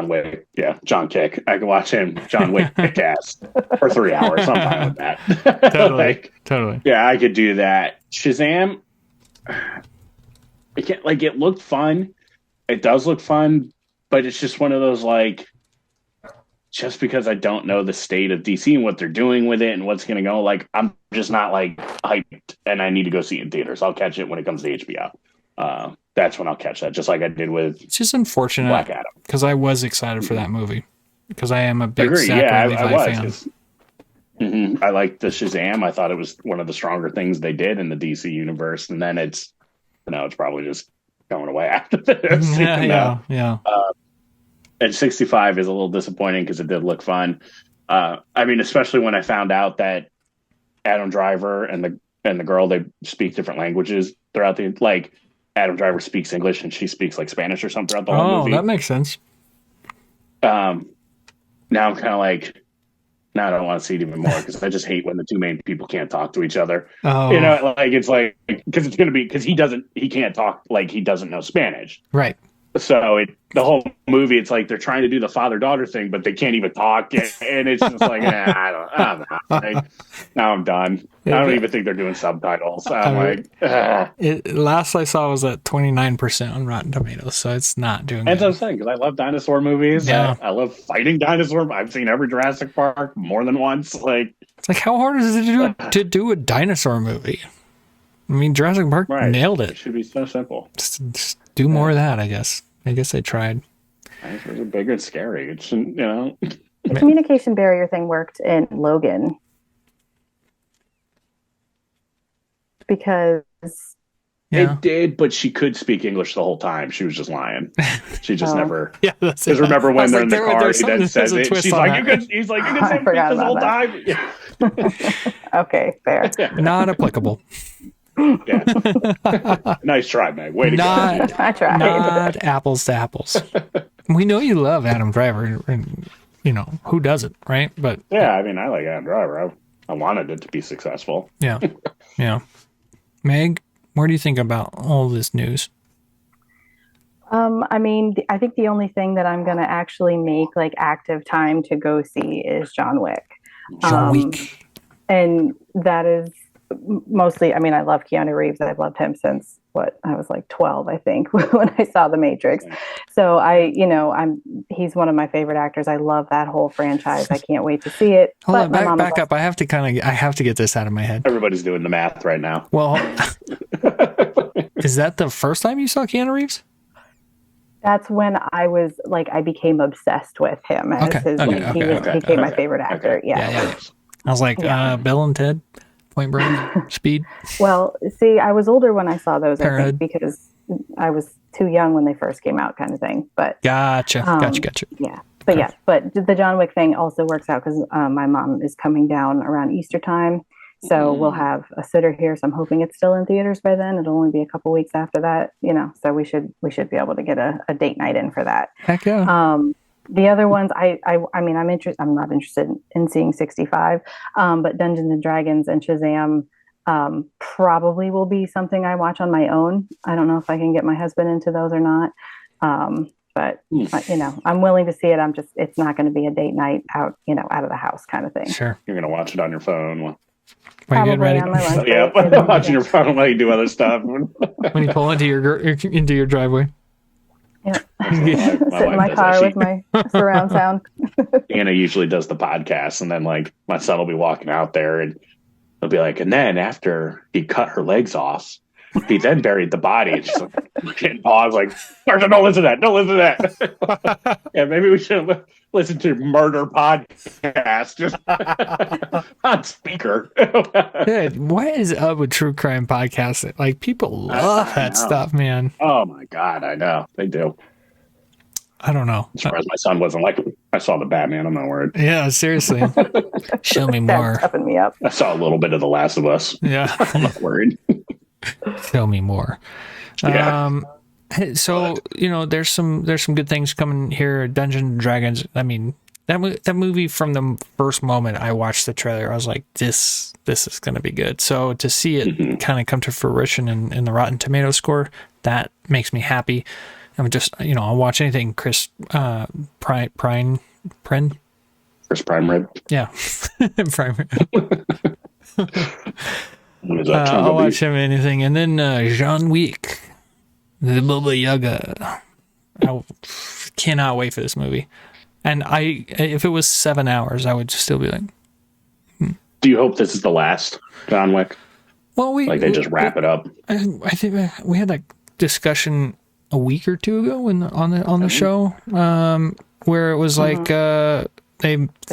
Wick. Yeah, John Kick. I could watch him, John Wick cast for 3 hours. I'm fine with that. Totally. Totally. Yeah, I could do that. Shazam, it looked fun. It does look fun, but it's just one of those, like, just because I don't know the state of DC and what they're doing with it and what's going to go, like, I'm just not, like, hyped, and I need to go see it in theaters. I'll catch it when it comes to HBO. That's when I'll catch that, just like I did with It's just unfortunate Black Adam. because I was excited for that movie because I am a big Agree. Zachary Yeah, I Levi was. fan. I liked the Shazam. I thought it was one of the stronger things they did in the DC universe, and then it's probably just going away after this. Yeah. And 65 is a little disappointing because it did look fun. I mean, especially when I found out that Adam Driver and the girl, they speak different languages throughout the, like, Adam Driver speaks English and she speaks like Spanish or something throughout the whole movie. Oh, that makes sense. Now I'm kind of like, now I don't want to see it even more because I just hate when the two main people can't talk to each other. Oh. It's like, because he can't talk, like, he doesn't know Spanish. Right. So the whole movie, it's like they're trying to do the father-daughter thing, but they can't even talk, and it's just like, I don't know. Like, now I'm done. I don't even think they're doing subtitles. I'm last I saw was at 29% on Rotten Tomatoes, so it's not doing That's good. what I'm saying, because I love dinosaur movies. Yeah. I love fighting dinosaurs. I've seen every Jurassic Park more than once. Like, it's like, how hard is it to do a dinosaur movie? I mean, Jurassic Park nailed it. It should be so simple. Just do more of that, I guess. I guess they tried. Dinosaurs are big and scary. It's, The communication barrier thing worked in Logan because it did, but she could speak English the whole time. She was just lying. She just never. Yeah, that's it. Because remember when they're in the car, he then says a it. twist She's on like, that. he's like, you can say this whole time. Yeah. Okay, fair. Not applicable. Yeah. Nice try, Meg. Way to go. I tried. Not apples to apples. We know you love Adam Driver, and who doesn't, right? But yeah, I mean, I like Adam Driver. I wanted it to be successful. Yeah. Meg, where do you think about all this news? I mean, I think the only thing that I'm going to actually make like active time to go see is John Wick. John Wick. And that is mostly, I mean, I love Keanu Reeves. I've loved him since I was like 12, I think, when I saw The Matrix. So he's one of my favorite actors. I love that whole franchise. I can't wait to see it. Hold on, back up. I have to get this out of my head. Everybody's doing the math right now. Well, is that the first time you saw Keanu Reeves? That's when I became obsessed with him. He became my favorite actor. Yeah. I was like, Bill and Ted, Point Break, Speed. Well, see, I was older when I saw those, I think, because I was too young when they first came out, kind of thing. But Gotcha. Yeah. But the John Wick thing also works out because my mom is coming down around Easter time. So we'll have a sitter here. So I'm hoping it's still in theaters by then. It'll only be a couple weeks after that, so we should be able to get a date night in for that. Heck yeah. The other ones, I mean, I'm not interested in seeing 65, but Dungeons and Dragons and Shazam probably will be something I watch on my own. I don't know if I can get my husband into those or not. But I'm willing to see it. It's not going to be a date night out of the house kind of thing. Sure. You're going to watch it on your phone. While you get ready. Watching your phone while you do other stuff. When you pull into your driveway. Yeah. Sit in my car with my surround sound. Anna usually does the podcast, and then like my son will be walking out there, and he'll be like, and then after he cut her legs off, he then buried the body. And she's like, getting paused, like, Marsha, don't listen to that. Don't listen to that. Yeah, maybe we should listen to murder podcast just on speaker. Dude, what is up with true crime podcasts? Like, people love that stuff, man. Oh my God, I know. They do. I don't know. I'm surprised my son wasn't like, I saw the Batman, I'm not worried. Yeah, seriously. Show me more. That's me up. I saw a little bit of The Last of Us. Yeah. I'm not worried. Show me more. Yeah. So, there's some good things coming here. Dungeons and Dragons. I mean, that movie, from the first moment I watched the trailer, I was like, this is going to be good. So to see it kind of come to fruition in the Rotten Tomato score, that makes me happy. I'm just, I'll watch anything Chris Prine. Chris Prime Rib. Yeah. Prime Rib. I'll I'll watch him anything. And then Jean Wick, the Baba Yaga. I cannot wait for this movie. And if it was 7 hours, I would still be like, Do you hope this is the last John Wick? well, They just wrap it up. I think we had that discussion a week or two ago on the show, where it was like there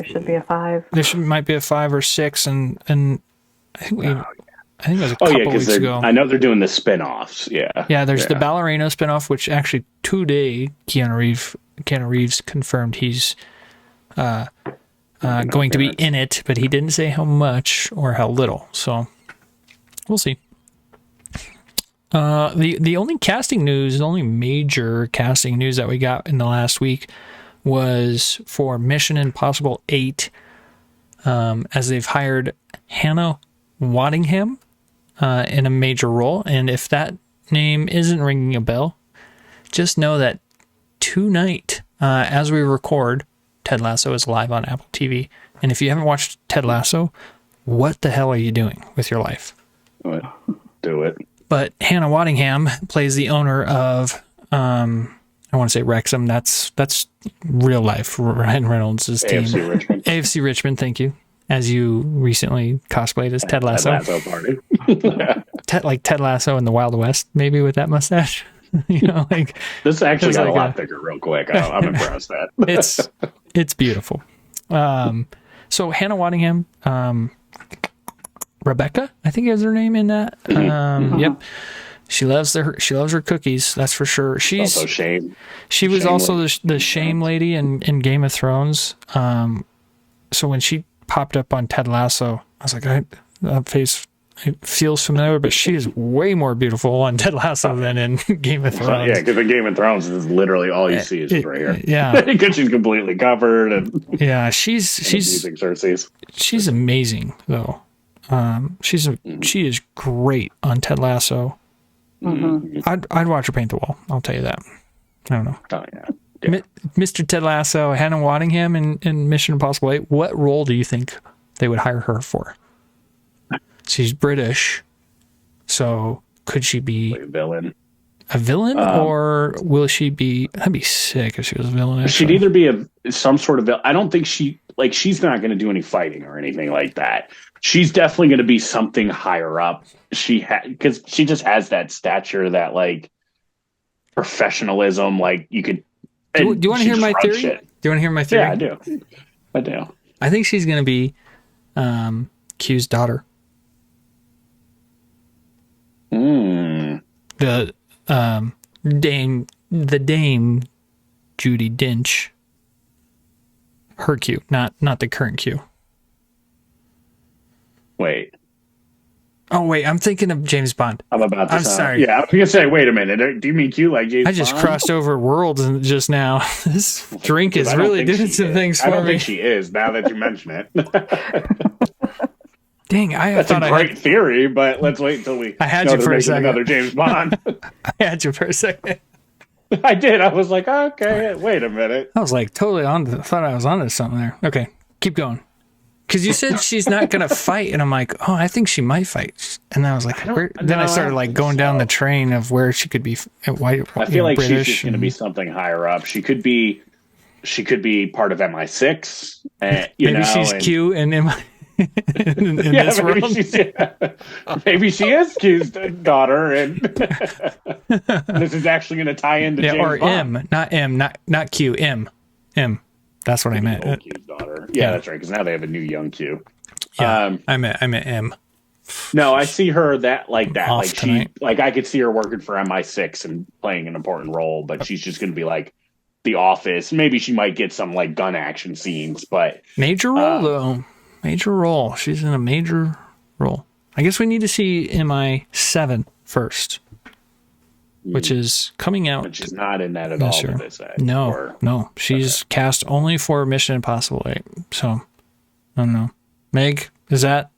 should be a 5. Might be a 5 or 6, and I think it was a couple weeks ago. I know they're doing the spin-offs. Yeah. Yeah, there's the Ballerina spinoff, which actually today Keanu Reeves confirmed he's going to be in it, but he didn't say how much or how little. So we'll see. The only major casting news that we got in the last week was for Mission Impossible 8, as they've hired Hannah Waddingham in a major role. And if that name isn't ringing a bell, just know that tonight, as we record, Ted Lasso is live on Apple TV. And if you haven't watched Ted Lasso, what the hell are you doing with your life? Do it. But Hannah Waddingham plays the owner of, I want to say Wrexham. That's real life. Ryan Reynolds' team. AFC Richmond. AFC Richmond, thank you. As you recently cosplayed as Ted Lasso. Ted Lasso party. Like Ted Lasso in the Wild West, maybe with that mustache. This actually got a lot bigger real quick. I'm impressed that. It's beautiful. So Hannah Waddingham, Rebecca, I think is her name in that. Yep. She loves her cookies, that's for sure. She's also Shame. She was also the Shame lady in Game of Thrones. So when she popped up on Ted Lasso, I was like, that face feels familiar, but she is way more beautiful on Ted Lasso than in Game of Thrones. Yeah, because in Game of Thrones is literally all you see is right here. Yeah, because she's completely covered and yeah, she's amazing though. She is great on Ted Lasso. I'd watch her paint the wall. I'll tell you that. I don't know. Oh yeah. Mr. Ted Lasso, Hannah Waddingham in Mission Impossible 8. What role do you think they would hire her for? She's British, so could she be a villain? Or will she be? That'd be sick if she was a villain. Actually. She'd either be some sort of villain. I don't think she's not going to do any fighting or anything like that. She's definitely going to be something higher up. Because she just has that stature, that like professionalism. Like you could. Do you want to hear my theory? Shit. Do you want to hear my theory? Yeah, I do. I think she's going to be Q's daughter. The Dame Judi Dench. Her Q, not the current Q. Wait. Oh wait, I'm thinking of James Bond. I'm sorry. Yeah, I was gonna say, wait a minute. Do you mean Q like James Bond? I just crossed over worlds just now. This drink is really doing some things for me. I don't think she is, now that you mention it. Dang, that's a great theory, but let's wait until we. I had you for a second. Another James Bond. I had you for a second. I did. I was like, okay, wait a minute. I was like totally on. Thought I was onto something there. Okay, keep going. Because you said she's not going to fight, and I'm like, oh, I think she might fight. And I was like, then I started like going down the train of where she could be. White, I feel like British she's just going to be something higher up. She could be part of MI6. Maybe she's Q and MI. in this world. Maybe she is Q's daughter, and this is actually going to tie into James Bond. Not Q, M. That's what I meant. Q's daughter. Yeah, that's right. Because now they have a new young Q. Yeah, I meant M. No, I see her that. Like tonight. I could see her working for MI6 and playing an important role, but she's just going to be like The Office. Maybe she might get some like gun action scenes, but major role though. Major role. She's in a major role. I guess we need to see MI7 first, which is coming out. But she's not in that at all. They say. No. She's cast only for Mission Impossible 8. So I don't know. Meg, is that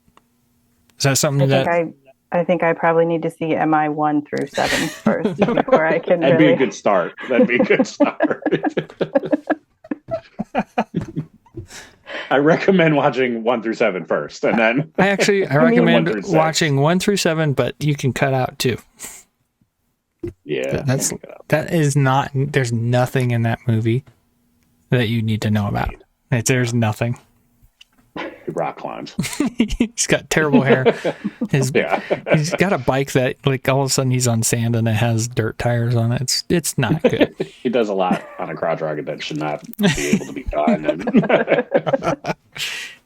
something I I think I probably need to see MI 1 through 7 first before I can That'd really. be a good start. That'd be a good start. I recommend watching 1 through 7 first, and then I recommend 1 through 6. watching 1 through 7, but you can cut out 2. Yeah, that is not. There's nothing in that movie that you need to know about. There's nothing. He rock climbs. He's got terrible hair. He's got a bike that, like, all of a sudden he's on sand and it has dirt tires on it. It's not good. He does a lot on a crotch rocket that should not be able to be done.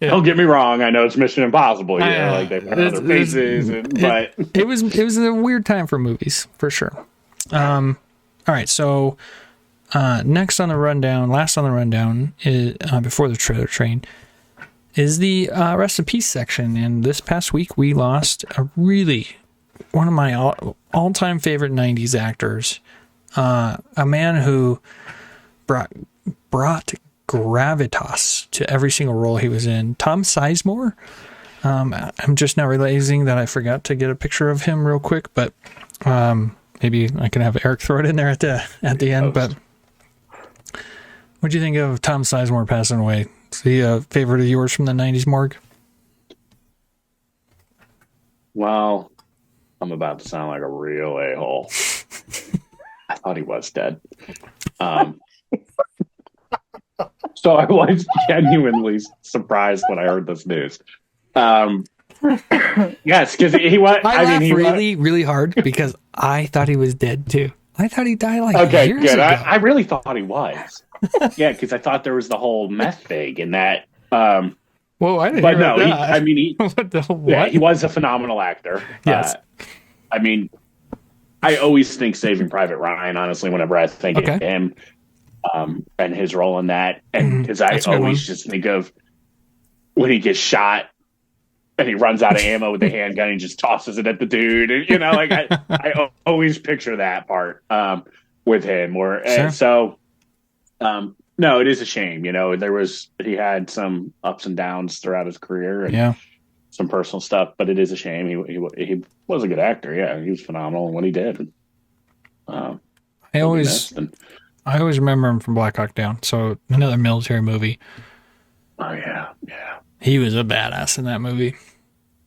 Don't get me wrong. I know it's Mission Impossible. Yeah, like they put other faces, but it was a weird time for movies for sure. All right, so last on the rundown is before the trailer train is the rest in peace section. And this past week we lost one of my all-time favorite 90s actors, a man who brought gravitas to every single role he was in. Tom Sizemore. I'm just now realizing that I forgot to get a picture of him real quick, but maybe I can have Erik throw it in there at the end. But what do you think of Tom Sizemore passing away? Is he a favorite of yours from the 90s, Morg? Well, I'm about to sound like a real a-hole. I thought he was dead. So I was genuinely surprised when I heard this news. Yes, because he was. I laughed really hard because I thought he was dead too. I thought he died like years ago. I really thought he was. Yeah, because I thought there was the whole meth thing in that. Whoa, I didn't. But hear no, that. He was a phenomenal actor. Yes. I mean, I always think Saving Private Ryan. Honestly, whenever I think of him, and his role in that, and because I always just think of when he gets shot and he runs out of ammo with the handgun and just tosses it at the dude, and like I always picture that part with him. No, it is a shame. He had some ups and downs throughout his career, and some personal stuff, but it is a shame. He was a good actor. Yeah, he was phenomenal in what he did. I always remember him from Black Hawk Down. So another military movie. Oh yeah. He was a badass in that movie.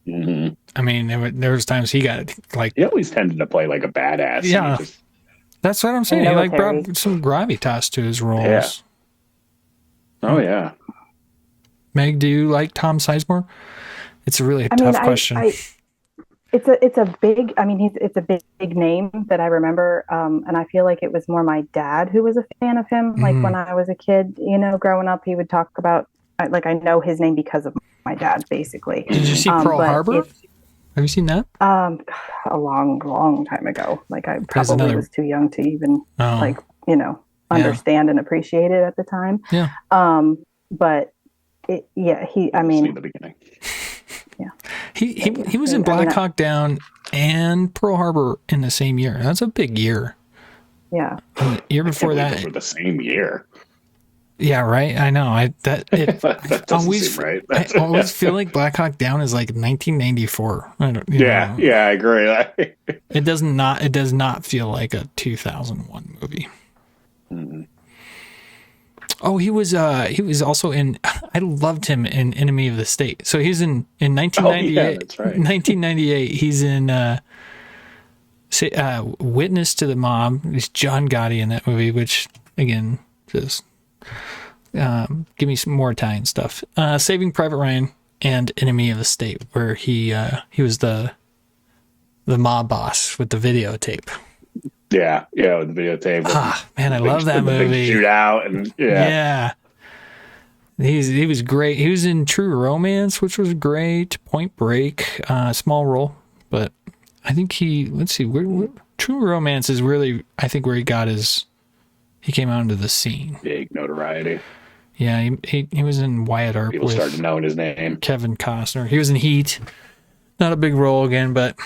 Mm-hmm. I mean, there was times he got like. He always tended to play like a badass. Yeah, that's what I'm saying. He like brought some gravitas to his roles. Yeah. Oh yeah. Meg, do you like Tom Sizemore? It's a really tough question. It's a big. I mean, it's a big name that I remember, and I feel like it was more my dad who was a fan of him. Like when I was a kid, growing up, he would talk about. Like I know his name because of my dad, basically. Did you see Pearl Harbor? Have you seen that? A long time ago. Like I probably was too young to even understand and appreciate it at the time. Yeah. But he. I mean, in the beginning. Yeah. He was in Black Hawk Down and Pearl Harbor in the same year. That's a big year. Yeah. And the year before that. For the same year. Yeah, right. I know. That doesn't seem right. I always feel like Black Hawk Down is like 1994. Yeah, I agree. It does not feel like a 2001 movie. Mm-hmm. Oh, he was also in. I loved him in Enemy of the State. So he's in 1998. Oh, yeah, that's right. 1998. He's in Witness to the Mob. He's John Gotti in that movie, which again just give me some more Italian stuff. Saving Private Ryan and Enemy of the State, where he was the mob boss with the videotape. Yeah, with the videotape. Man, I love that movie. Big shootout and yeah. He was great. He was in True Romance, which was great. Point Break, small role, but I think True Romance is really, I think, where he came out into the scene. Big notoriety. Yeah, he was in Wyatt Earp. People started knowing his name. Kevin Costner. He was in Heat. Not a big role again, but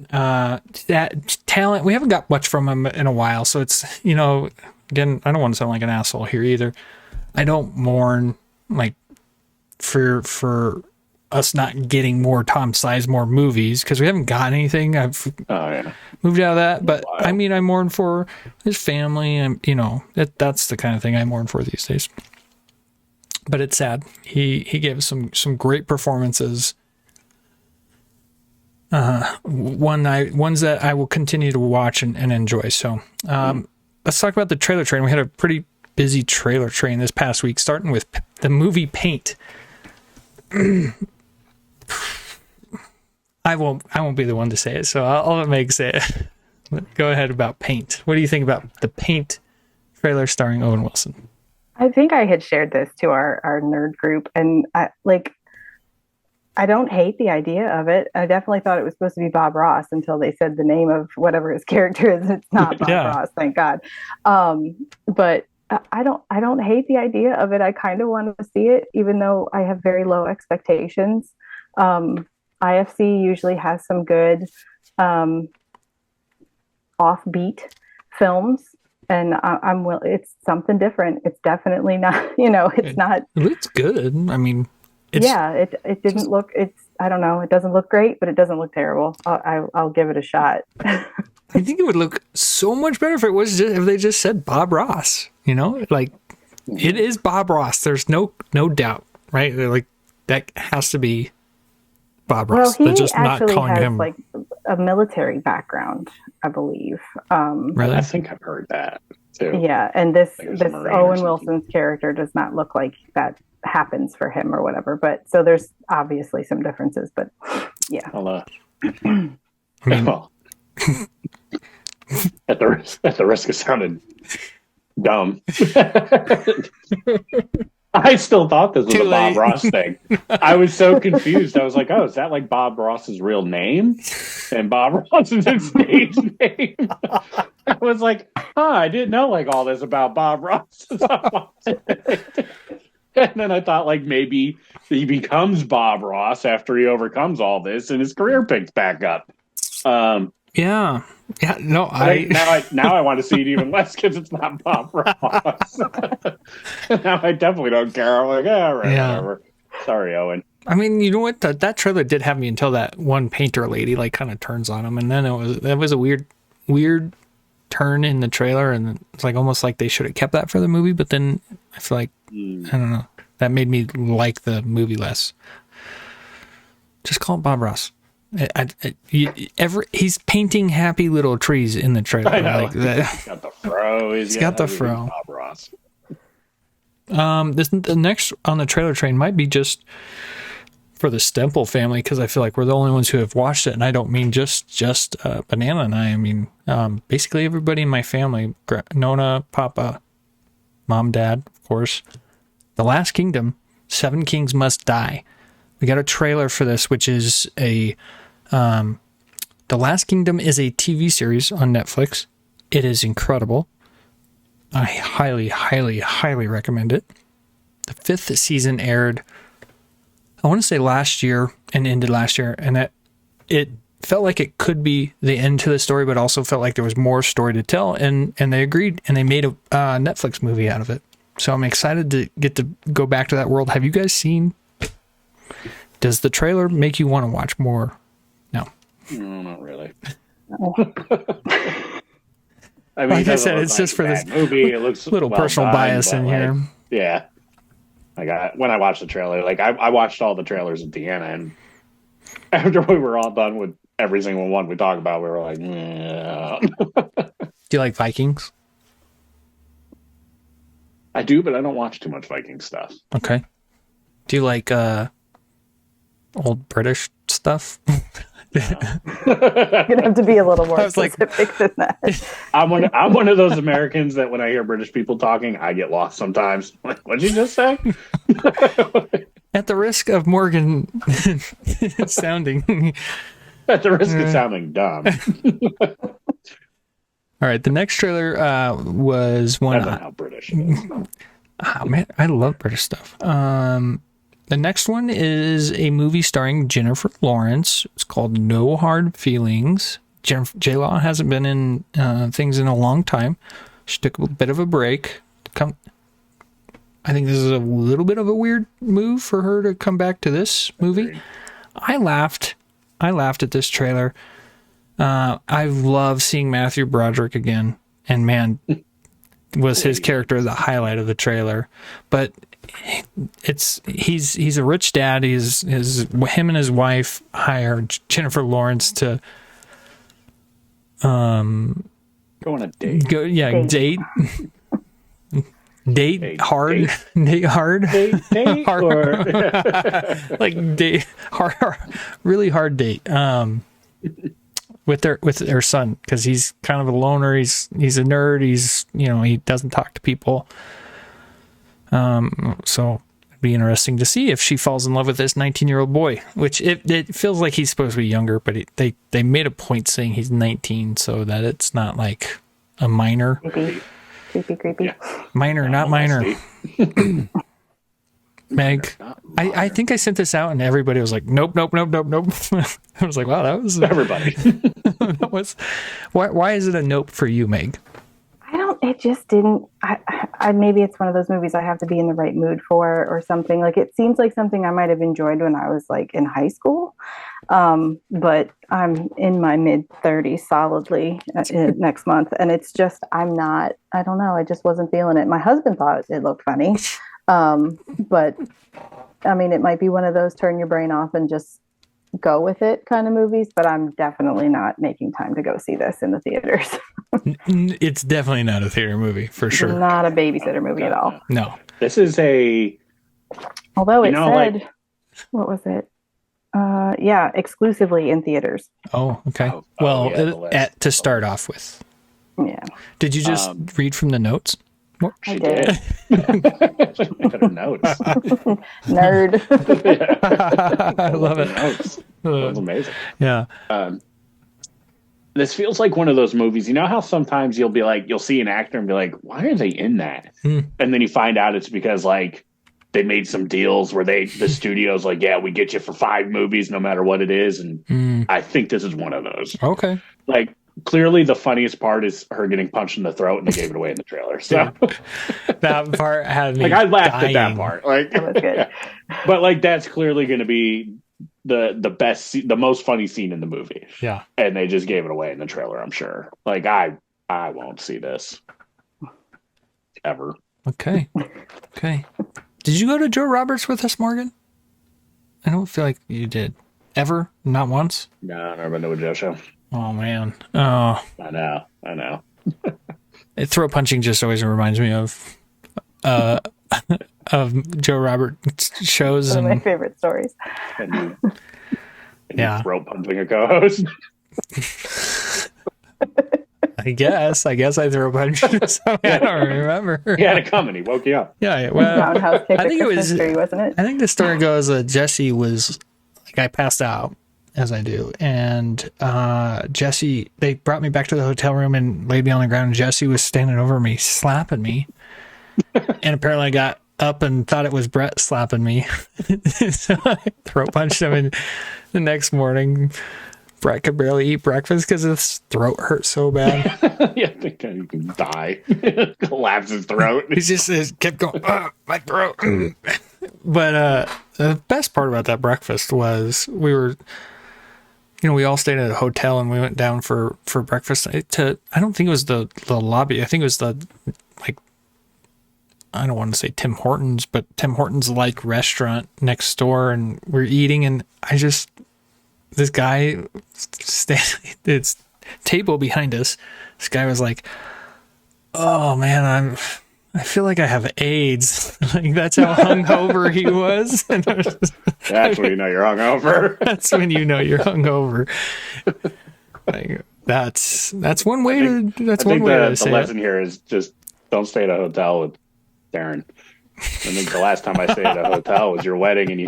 that talent, we haven't got much from him in a while. So it's, again, I don't want to sound like an asshole here either. I don't mourn like for us not getting more Tom Sizemore movies because we haven't got anything. I've moved out of that, but I mean, I mourn for his family, and you know, that's the kind of thing I mourn for these days. But it's sad. He gave some great performances. Ones that I will continue to watch and enjoy. So let's talk about the trailer train. We had a pretty busy trailer train this past week, starting with the movie Paint. I won't be the one to say it, so I'll let Meg say it. Go ahead about Paint. What do you think about the Paint trailer starring Owen Wilson? I think I had shared this to our nerd group, and I don't hate the idea of it. I definitely thought it was supposed to be Bob Ross until they said the name of whatever his character is. It's not Bob Ross, thank God. But I don't hate the idea of it. I kind of want to see it, even though I have very low expectations. IFC usually has some good offbeat films, and I'm it's something different. It's definitely not, it's not. It's good. I mean, it didn't look. I don't know. It doesn't look great, but it doesn't look terrible. I'll give it a shot. I think it would look so much better if they just said Bob Ross. Like it is Bob Ross. There's no doubt, right? Like that has to be Bob Ross. Well, he just actually not calling has him like a military background, I believe. Really? I think I've heard that too. Yeah, and this Owen Wilson's Wilson's character does not look like that happens for him or whatever. But so there's obviously some differences. But yeah. Well, I mean, well, at the risk of sounding dumb, I still thought this was a Bob Ross thing. I was so confused. I was like, "Oh, is that like Bob Ross's real name?" And Bob Ross is his stage name. I was like, I didn't know like all this about Bob Ross. And then I thought like maybe he becomes Bob Ross after he overcomes all this and his career picks back up. Yeah. No, now I want to see it even less because it's not Bob Ross. Now I definitely don't care. I'm like, whatever. Sorry, Owen. I mean, you know what? That trailer did have me until that one painter lady like kind of turns on him, and then it was a weird turn in the trailer, and it's like almost like they should have kept that for the movie. But then I feel like I don't know, that made me like the movie less. Just call it Bob Ross. He's painting happy little trees in the trailer. I know. Like that. He's got the fro. He's got the fro. Bob Ross. The next on the trailer train might be just for the Stemple family, because I feel like we're the only ones who have watched it, and I don't mean just Banana and I mean basically everybody in my family: Nona, Papa, Mom, Dad, of course. The Last Kingdom: Seven Kings Must Die. We got a trailer for this, which is The Last Kingdom is a TV series on Netflix. It is incredible. I highly, highly, highly recommend it. The 5th season aired, I want to say last year and ended last year, and it felt like it could be the end to the story, but also felt like there was more story to tell, and they agreed, and they made a Netflix movie out of it. So I'm excited to get to go back to that world. Have you guys seen? Does the trailer make you want to watch more? No, not really. I mean, like I said, it's just for this movie. It looks little personal bias in here. Yeah, when I watched the trailer, like I watched all the trailers at Deanna, and after we were all done with every single one we talked about, we were like, yeah. Do you like Vikings? I do, but I don't watch too much Viking stuff. Okay. Do you like old British stuff? You're gonna have to be a little more specific than that. I'm one of those Americans that when I hear British people talking, I get lost sometimes. Like, what'd you just say? At the risk of Morgan sounding at the risk of sounding dumb. All right, the next trailer was one. That's not how British it is. Oh, man, I love British stuff. The next one is a movie starring Jennifer Lawrence. It's called No Hard Feelings. J-Law hasn't been in things in a long time. She took a bit of a break. I think this is a little bit of a weird move for her to come back to this movie. Agreed. I laughed at this trailer. I love seeing Matthew Broderick again, and man, was his character the highlight of the trailer. But he's a rich dad. Him and his wife hired Jennifer Lawrence to Go on a date. Date hard. Hard. Or Like date hard, really hard date. With their son, because he's kind of a loner. He's a nerd. He doesn't talk to people. So it'd be interesting to see if she falls in love with this 19-year-old boy, which it feels like he's supposed to be younger, but they made a point saying he's 19, so that it's not like a minor. Creepy. Yeah. Minor, not minor. Meg, I think I sent this out and everybody was like, nope. I was like, wow, that was everybody. that was. Why is it a nope for you, Meg? It just didn't. I maybe it's one of those movies I have to be in the right mood for or something. Like, it seems like something I might have enjoyed when I was like in high school. But I'm in my mid-30s solidly next month, and it's just I don't know. I just wasn't feeling it. My husband thought it looked funny, but I mean, it might be one of those turn your brain off and just go with it kind of movies. But I'm definitely not making time to go see this in the theaters. It's definitely not a theater movie for sure. Not a babysitter movie at all. No. This is Although it said, what was it? Yeah, exclusively in theaters. Oh, okay. To start off with. Yeah. Did you just read from the notes? I did. Better notes. Nerd. I love it. Notes. That's amazing. Yeah. This feels like one of those movies. You know how sometimes you'll see an actor and be like, why are they in that? And then you find out it's because like they made some deals where the studio's like, yeah, we get you for 5 movies no matter what it is. And I think this is one of those. Okay. Like, clearly the funniest part is her getting punched in the throat, and they gave it away in the trailer. So that part had me like, I laughed dying. at that part. Like, That was good. Yeah. But like, that's clearly going to be the best, the most funny scene in the movie. Yeah. And they just gave it away in the trailer, I'm sure. Like, I won't see this ever. Okay. Did you go to Joe Roberts with us, Morgan? I don't feel like you did. Ever? Not once? No, I've never been to a Joe show. Oh, man. Oh. I know. Throat punching just always reminds me of Joe Roberts shows. One of my favorite stories. And Yeah. throat punching a co-host. I guess I threw a punch. I don't remember. He had it coming. He woke you up. Yeah, well, Roundhouse kick I think at it Christmas was. tree, wasn't it? I think the story goes that Jesse was like, I passed out as I do, and Jesse, they brought me back to the hotel room and laid me on the ground, and Jesse was standing over me, slapping me, and apparently I got up and thought it was Brett slapping me, so I throat punched him, and the next morning Brett could barely eat breakfast because his throat hurt so bad. Yeah, I think he can die. Collapse his throat. He just kept going, my throat. But the best part about that breakfast was we all stayed at a hotel and we went down for breakfast I don't think it was the lobby. I think it was the, like, I don't want to say Tim Hortons, but Tim Hortons like restaurant next door, and we're eating, and this guy it's table behind us. This guy was like, "Oh man, I feel like I have AIDS." Like, that's how hungover he was. And That's when you know you're hungover. That's when you know you're hungover. Like, that's one way to say the lesson it. here is just don't stay at a hotel with Darren. I think the last time I stayed at a hotel was your wedding, and you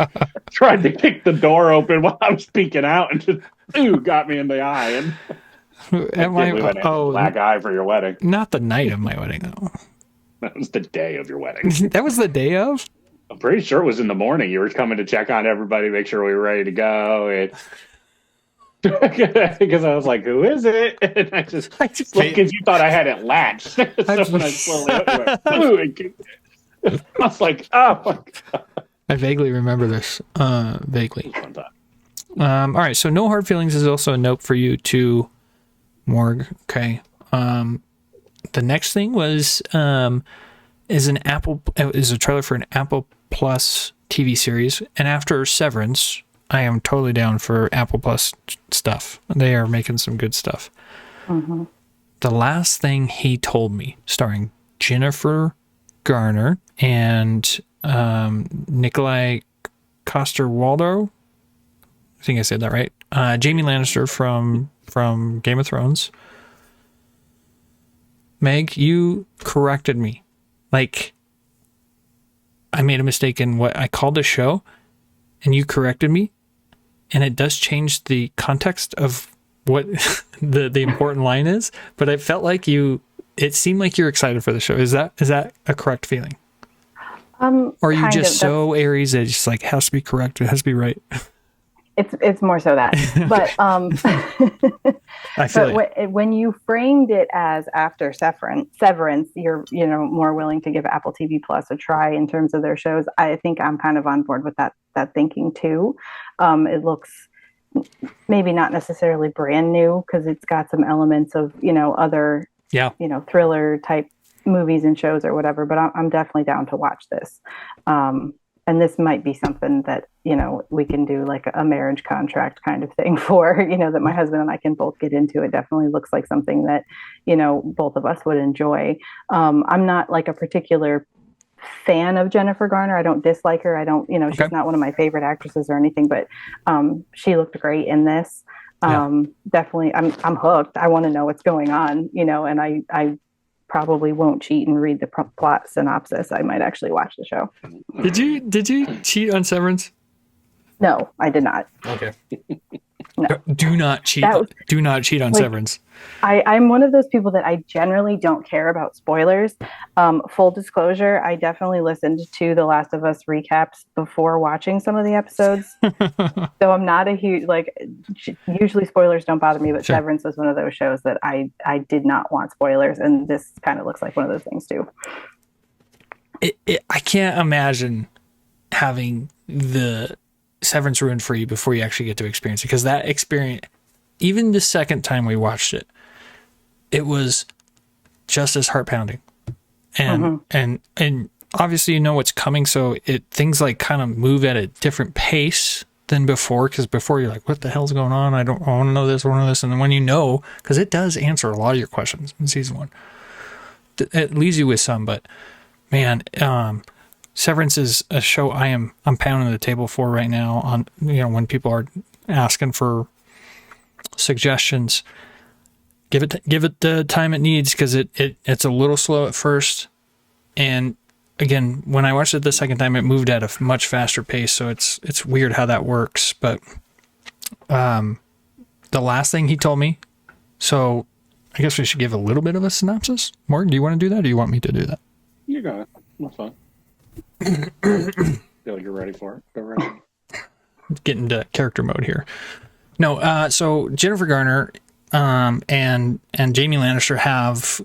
tried to kick the door open while I was peeking out, and just got me in the eye. And black eye for your wedding. Not the night of my wedding, though. That was the day of your wedding. That was the day of? I'm pretty sure it was in the morning. You were coming to check on everybody, make sure we were ready to go. And because I was like, "Who is it?" And I just looked, because you thought I had it latched. So when I slowly went, I was like, oh my God. I vaguely remember this. Vaguely. All right, so no hard feelings is also a note for you too, Morg. Okay. The next thing was is a trailer for an Apple Plus TV series, and after Severance, I am totally down for Apple Plus stuff. They are making some good stuff. Mm-hmm. The last thing he told me, starring Jennifer Garner and Nikolai Coster-Waldau, I think I said that right. Jamie Lannister from Game of Thrones. Meg, you corrected me. Like, I made a mistake in what I called the show, and you corrected me, and it does change the context of what the important line is, but I felt like it seemed like you're excited for the show. Is that a correct feeling? Or are you just so Aries that it's just like, has to be correct, it has to be right? It's more so that, but I feel when you framed it as after Severance, you're more willing to give Apple TV Plus a try in terms of their shows. I think I'm kind of on board with that thinking too. It looks maybe not necessarily brand new because it's got some elements of other thriller type movies and shows or whatever. But I'm definitely down to watch this. And this might be something that, we can do like a marriage contract kind of thing for, that my husband and I can both get into. It definitely looks like something that, both of us would enjoy. I'm not like a particular fan of Jennifer Garner. I don't dislike her. I don't, she's not one of my favorite actresses or anything, but she looked great in this. Definitely, I'm hooked. I want to know what's going on, and I probably won't cheat and read the plot synopsis. I might actually watch the show. Did you cheat on Severance? No, I did not. Okay. No. Do not cheat. Do not cheat on Severance. I'm one of those people that I generally don't care about spoilers. Full disclosure, I definitely listened to the Last of Us recaps before watching some of the episodes. So I'm not a huge, usually spoilers don't bother me, but sure. Severance was one of those shows that I did not want spoilers. And this kind of looks like one of those things too. I can't imagine having the Severance ruined for you before you actually get to experience it, because that experience, even the second time we watched it, it was just as heart pounding, and and obviously what's coming, so things like kind of move at a different pace than before, because before you're like, what the hell's going on? I want to know this, and then when because it does answer a lot of your questions in season 1, it leaves you with some, but man, Severance is a show I'm pounding the table for right now on, when people are asking for suggestions. Give it the time it needs, because it's a little slow at first. And again, when I watched it the second time, it moved at a much faster pace. So it's weird how that works. But the last thing he told me, so I guess we should give a little bit of a synopsis. Morgan, do you want to do that, or do you want me to do that? You got it. That's fine. Feel like you're ready for it. Go right. Get into character mode here. No, so Jennifer Garner and Jamie Lannister have,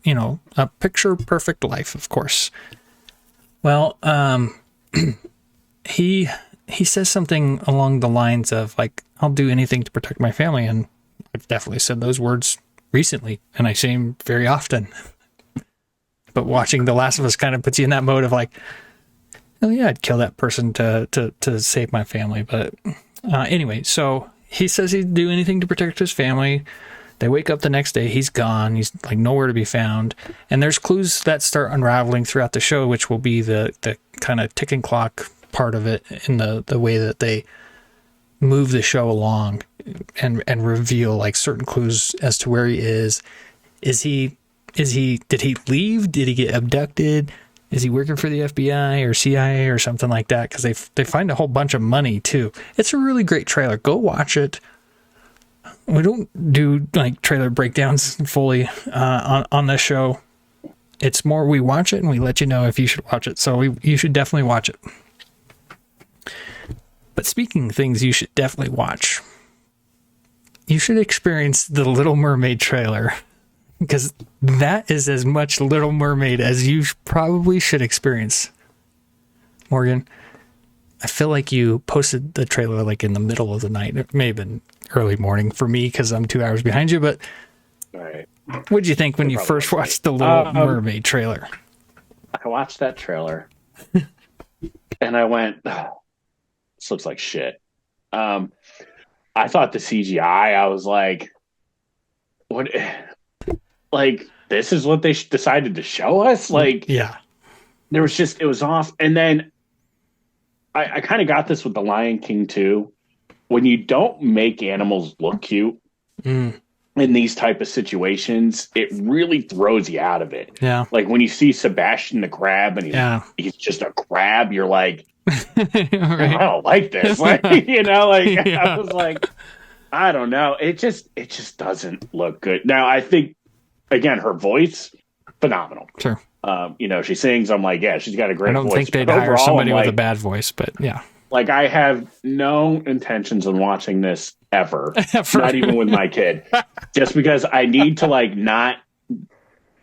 a picture perfect life, of course. Well, he says something along the lines of like, I'll do anything to protect my family, and I've definitely said those words recently, and I say them very often. But watching The Last of Us kind of puts you in that mode of like, oh yeah, I'd kill that person to save my family. But anyway, so he says he'd do anything to protect his family. They wake up the next day, he's gone. He's like nowhere to be found. And there's clues that start unraveling throughout the show, which will be the kind of ticking clock part of it, in the way that they move the show along and reveal like certain clues as to where he is. Did he leave? Did he get abducted? Is he working for the FBI or CIA or something like that? Because they find a whole bunch of money too. It's a really great trailer. Go watch it. We don't do like trailer breakdowns fully on this show. It's more we watch it and we let you know if you should watch it. So you should definitely watch it. But speaking of things you should definitely watch, you should experience the Little Mermaid trailer. Because that is as much Little Mermaid as you probably should experience. Morgan, I feel like you posted the trailer like in the middle of the night. It may have been early morning for me because I'm 2 hours behind you, but All right. what did you think when you first watched the Little Mermaid trailer? I watched that trailer and I went, oh, this looks like shit. I thought the CGI, I was like, what? Like, this is what they decided to show us? Like, yeah. There was just, it was off. And then I kind of got this with The Lion King too. When you don't make animals look cute in these type of situations, it really throws you out of it. Yeah. Like when you see Sebastian the crab and he's just a crab, you're like, right. I don't like this. Like, I was like, I don't know. It just doesn't look good. Now, I think, again, her voice, phenomenal. Sure. She sings. I'm like, yeah, she's got a great voice. I don't think they'd hire somebody with a bad voice, but yeah. Like, I have no intentions on watching this ever. Not even with my kid. Just because I need to, like, not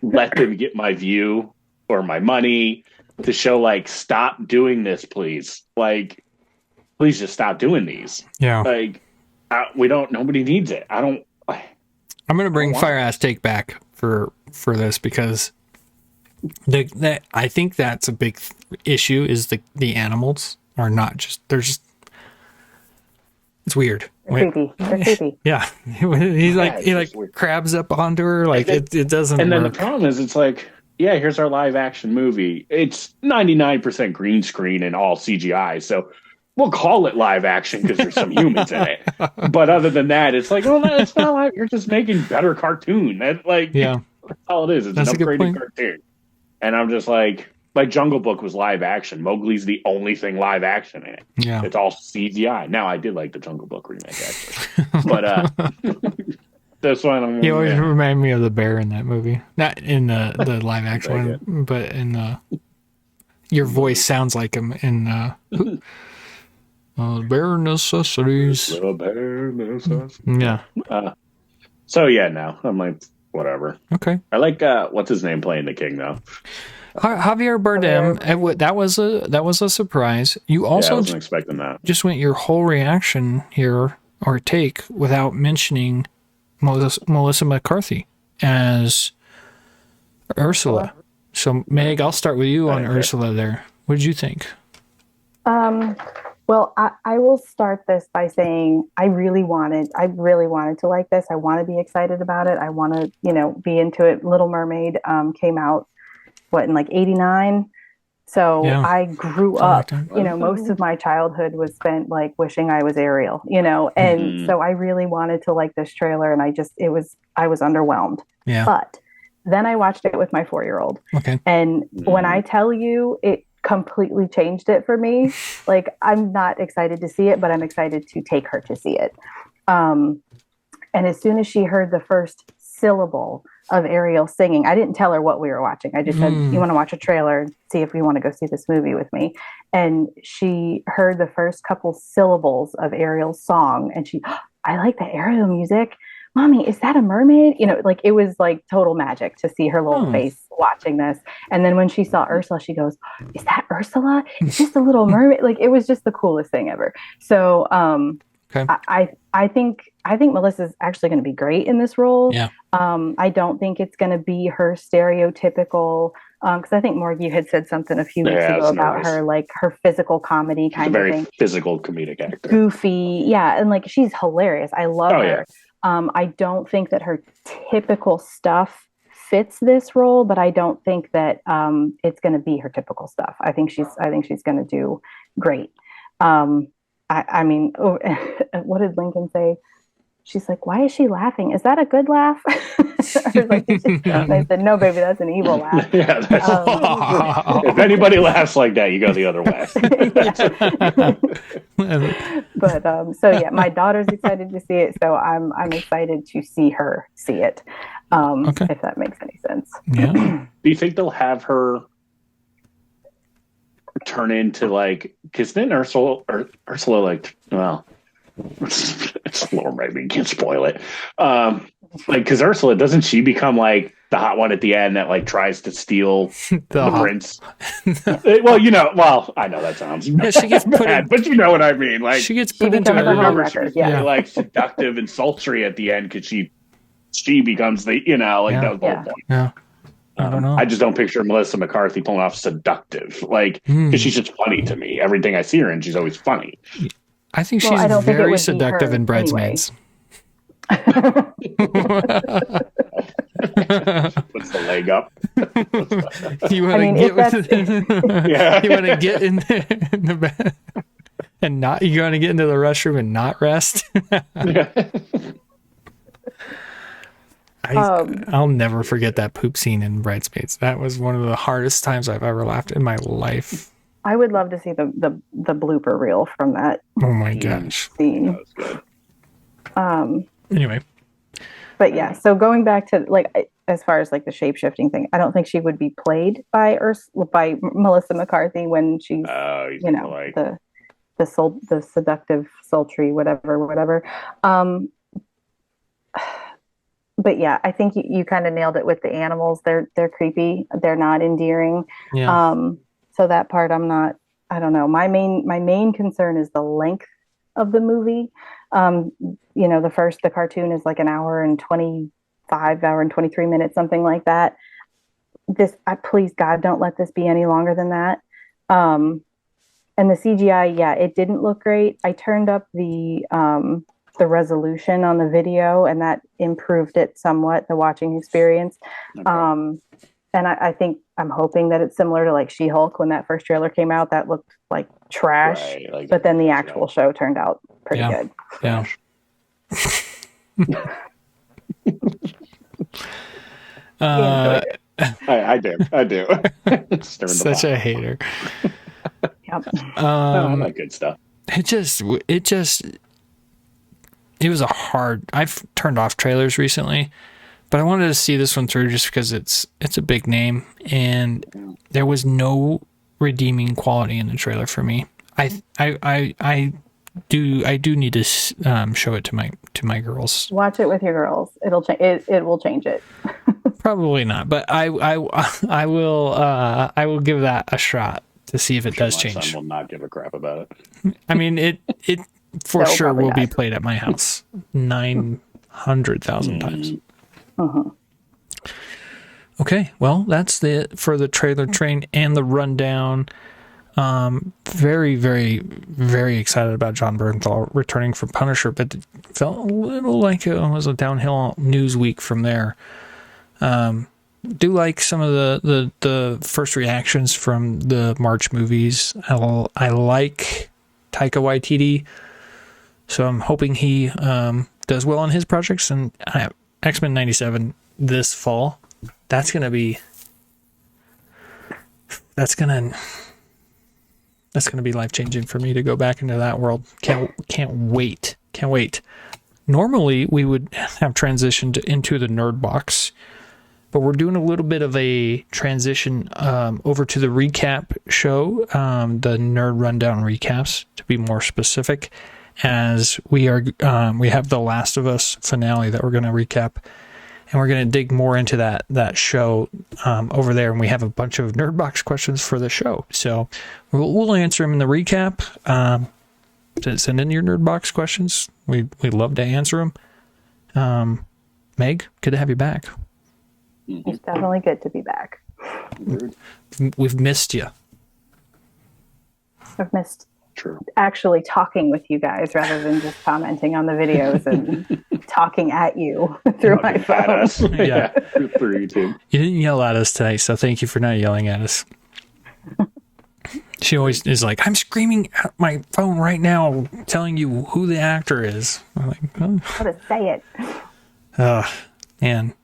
let them get my view or my money to show, like, stop doing this, please. Like, please just stop doing these. Yeah. Like, nobody needs it. I'm going to bring Fire Ass Take back for this because I think that's a big issue is the animals are not just, it's weird. They're creepy. Yeah. He crabs up onto her. Like it doesn't And then work. the problem is it's like, yeah, here's our live action movie. It's 99% green screen and all CGI. So we'll call it live action because there's some humans in it. But other than that, it's like, well, it's not like you're just making better cartoon. That's all it is. It's an upgraded cartoon. And I'm just like Jungle Book was live action. Mowgli's the only thing live action in it. Yeah. It's all CGI. Now, I did like the Jungle Book remake, actually. But this one... You always remind me of the bear in that movie. Not in the live action one, but in the... Your voice sounds like him in... Bare necessities. Little bare necessities. Yeah. No. I'm like, whatever. Okay. I like what's his name playing the king though. Javier Bardem. That was a surprise. You also I wasn't expecting that. Just went your whole reaction here or take without mentioning Melissa McCarthy as Ursula. So Meg, I'll start with you on Ursula. There, what did you think? Well, I will start this by saying I really wanted to like this. I want to be excited about it. I want to, be into it. Little Mermaid came out, in like 89? So I grew up, most of my childhood was spent like wishing I was Ariel, and so I really wanted to like this trailer and I was underwhelmed. Yeah. But then I watched it with my 4-year-old. Okay. And when I tell you it completely changed it for me. Like, I'm not excited to see it, but I'm excited to take her to see it. And as soon as she heard the first syllable of Ariel singing, I didn't tell her what we were watching. I just said, you want to watch a trailer and see if you want to go see this movie with me. And she heard the first couple syllables of Ariel's song and I like the Ariel music. Mommy, is that a mermaid? It was like total magic to see her little face watching this. And then when she saw Ursula, she goes, is that Ursula? Is this the little mermaid? Like, it was just the coolest thing ever. So I think Melissa's actually going to be great in this role. Yeah. I don't think it's going to be her stereotypical, because I think Morg, you had said something a few weeks ago about her, like her physical comedy kind of thing. Very physical comedic actor. Goofy. Yeah. And like, she's hilarious. I love her. Yeah. I don't think that her typical stuff fits this role, but I don't think that it's going to be her typical stuff. I think she's going to do great. I mean, what did Lincoln say? She's like, why is she laughing? Is that a good laugh? I said, no, baby, that's an evil laugh. Yeah, if anybody laughs like that, you go the other way. But so yeah, my daughter's excited to see it, so I'm excited to see her see it. If that makes any sense. Yeah. Do you think they'll have her turn into like? Because then Ursula, like, well. It's Lord, maybe you can't spoil it. like, because Ursula, doesn't she become like the hot one at the end that like tries to steal the prince? Well, I know that sounds she gets bad, but you know what I mean. Like, she gets put into becomes a a home remember she wrecker. was Yeah. really, like seductive and sultry at the end because she becomes the that was the whole point. Yeah. I don't know. I just don't picture Melissa McCarthy pulling off seductive, like, because she's just funny to me. Everything I see her in, she's always funny. I think Well, she's I don't think it very would be seductive her in Bridesmaids. Puts the leg up. You want to if you want to get in the bed and not. You want to get into the restroom and not rest. I'll never forget that poop scene in Bridesmaids. That was one of the hardest times I've ever laughed in my life. I would love to see the blooper reel from that. Oh my gosh. Scene. That was good. Anyway. But yeah, so going back to like as far as like the shape shifting thing, I don't think she would be played by Melissa McCarthy when she's the seductive, sultry, whatever. But yeah, I think you kind of nailed it with the animals. They're creepy. They're not endearing. Yeah. So that part I don't know. My main concern is the length of the movie. The cartoon is like an hour and 23 minutes, something like that. Please God, don't let this be any longer than that. And the CGI, yeah, it didn't look great. I turned up the resolution on the video, and that improved it somewhat, the watching experience. Okay. And I'm hoping that it's similar to like She-Hulk when that first trailer came out. That looked like trash, right, but then the actual show turned out pretty good. Yeah. I do. Such a hater. Yep. I like good stuff. It was I've turned off trailers recently, but I wanted to see this one through just because it's a big name, and there was no redeeming quality in the trailer for me. I do need to show it to my girls. Watch it with your girls. It'll change. It will change it. Probably not, but I will give that a shot to see if it does change. My son will not give a crap about it. I mean, it for sure will be played at my house 900,000 times. Uh-huh. Okay, well, that's it for the trailer train and the rundown. Very, very, very excited about Jon Bernthal returning from Punisher, but it felt a little like it was a downhill news week from there. Do like some of the first reactions from the March movies. I like Taika Waititi, so I'm hoping he does well on his projects. And X-Men 97 this fall, that's gonna be life-changing for me to go back into that world. Can't wait. Normally we would have transitioned into the nerd box, but we're doing a little bit of a transition over to the recap show, the Nerd Rundown recaps, to be more specific, as we have the Last of Us finale that we're going to recap, and we're going to dig more into that show over there, and we have a bunch of Nerd Box questions for the show, so we'll answer them in the recap. Send in your Nerd Box questions. We'd love to answer them. Meg, good to have you back. It's definitely good to be back. We've missed you. I've missed actually talking with you guys rather than just commenting on the videos and talking at you through my phone. Yeah. Through YouTube. You didn't yell at us tonight, so thank you for not yelling at us. She always is like, I'm screaming at my phone right now telling you who the actor is. I'm like, oh. How to say it. Man.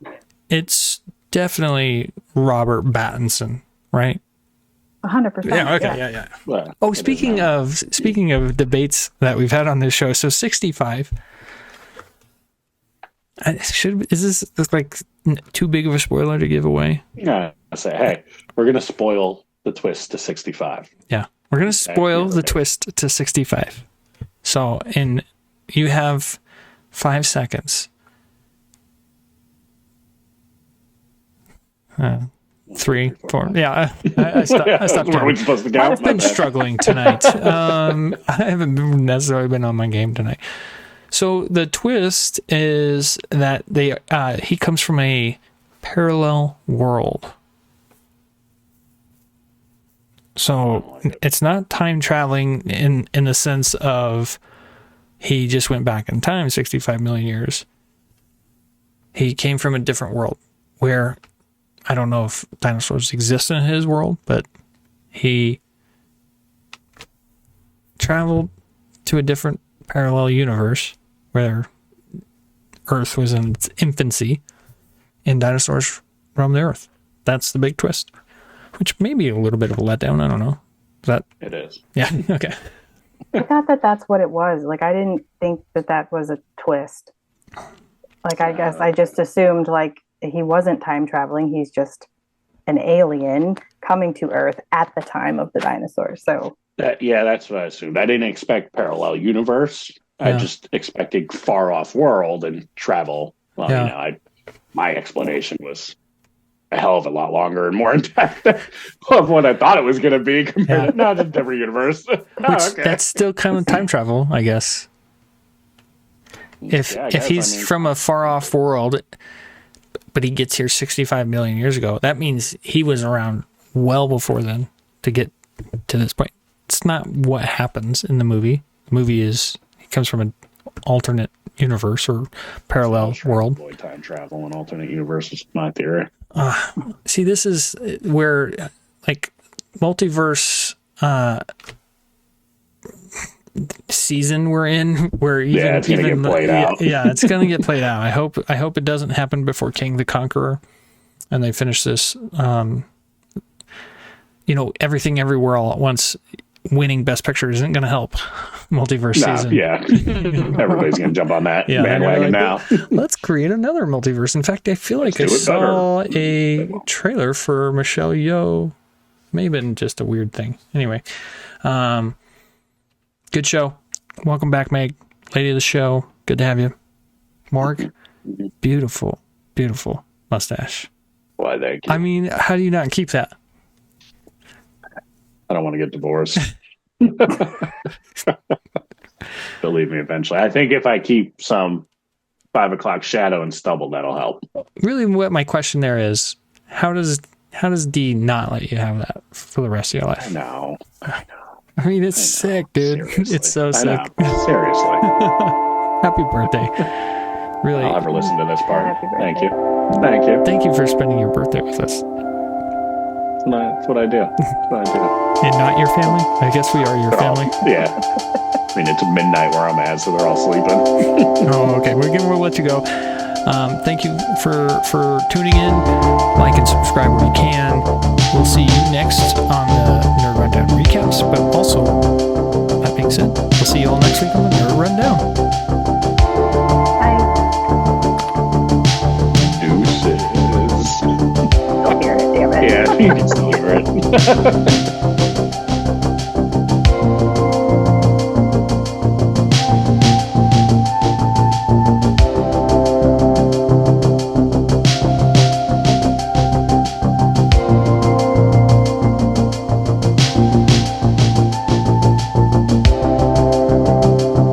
It's definitely Robert Pattinson, right? 100%. Yeah, okay, yeah. Well, speaking of debates that we've had on this show, so 65. Is this like too big of a spoiler to give away? Yeah, I say, hey, we're gonna spoil the twist to 65. Yeah, we're gonna spoil the twist to 65. So, you have 5 seconds 3, 4. Yeah, I stopped Were we counting. supposed to count? I've been struggling tonight. I haven't necessarily been on my game tonight. So the twist is that he comes from a parallel world. So it's not time traveling in the sense of he just went back in time 65 million years. He came from a different world where I don't know if dinosaurs exist in his world, but he traveled to a different parallel universe where Earth was in its infancy and dinosaurs roamed the Earth. That's the big twist, which may be a little bit of a letdown. I don't know. It is. Yeah. Okay. I thought that that's what it was. Like, I didn't think that that was a twist. Like, I guess I just assumed, like, he wasn't time traveling. He's just an alien coming to Earth at the time of the dinosaurs. So, that's what I assumed. I didn't expect parallel universe. I just expected far off world and travel. Well, my explanation was a hell of a lot longer and more impact of what I thought it was going to be compared to just different universe. That's still kind of time travel, I guess. If he's from a far off world, but he gets here 65 million years ago, that means he was around well before then to get to this point. It's not what happens in the movie. The movie is he comes from an alternate universe or parallel world. Avoid time travel and alternate universe is my theory. See, this is where like multiverse season we're in, where it's gonna get played out. It's gonna get played out. I hope it doesn't happen before King the Conqueror, and they finish this. Everything everywhere all at once. Winning Best Picture isn't going to help multiverse season. Yeah, everybody's going to jump on that bandwagon now. Let's create another multiverse. In fact, I feel like I saw a trailer for Michelle Yeoh. May have been just a weird thing. Anyway, good show. Welcome back, Meg, lady of the show. Good to have you. Mark, beautiful, beautiful mustache. Why, thank you. I mean, how do you not keep that? I don't want to get divorced. Believe me, eventually. I think if I keep some 5 o'clock shadow and stubble, that'll help. Really, what my question there is, how does D not let you have that for the rest of your life? I know. I mean, it's sick, dude. Seriously. It's so sick. Seriously. Happy birthday. Really. I'll ever listen to this part. Happy birthday. Thank you. Thank you. Thank you for spending your birthday with us. That's what I do. And not your family? I guess we are your family. Yeah. I mean, it's midnight where I'm at, so they're all sleeping. Oh, okay. We'll let you go. Thank you for tuning in. Like and subscribe where you can. We'll see you next on the Nerd Rundown recaps. But also, that being said, we'll see you all next week on the Nerd Rundown. I Deuces. still hear it, damn it. Yeah, you can still hear it.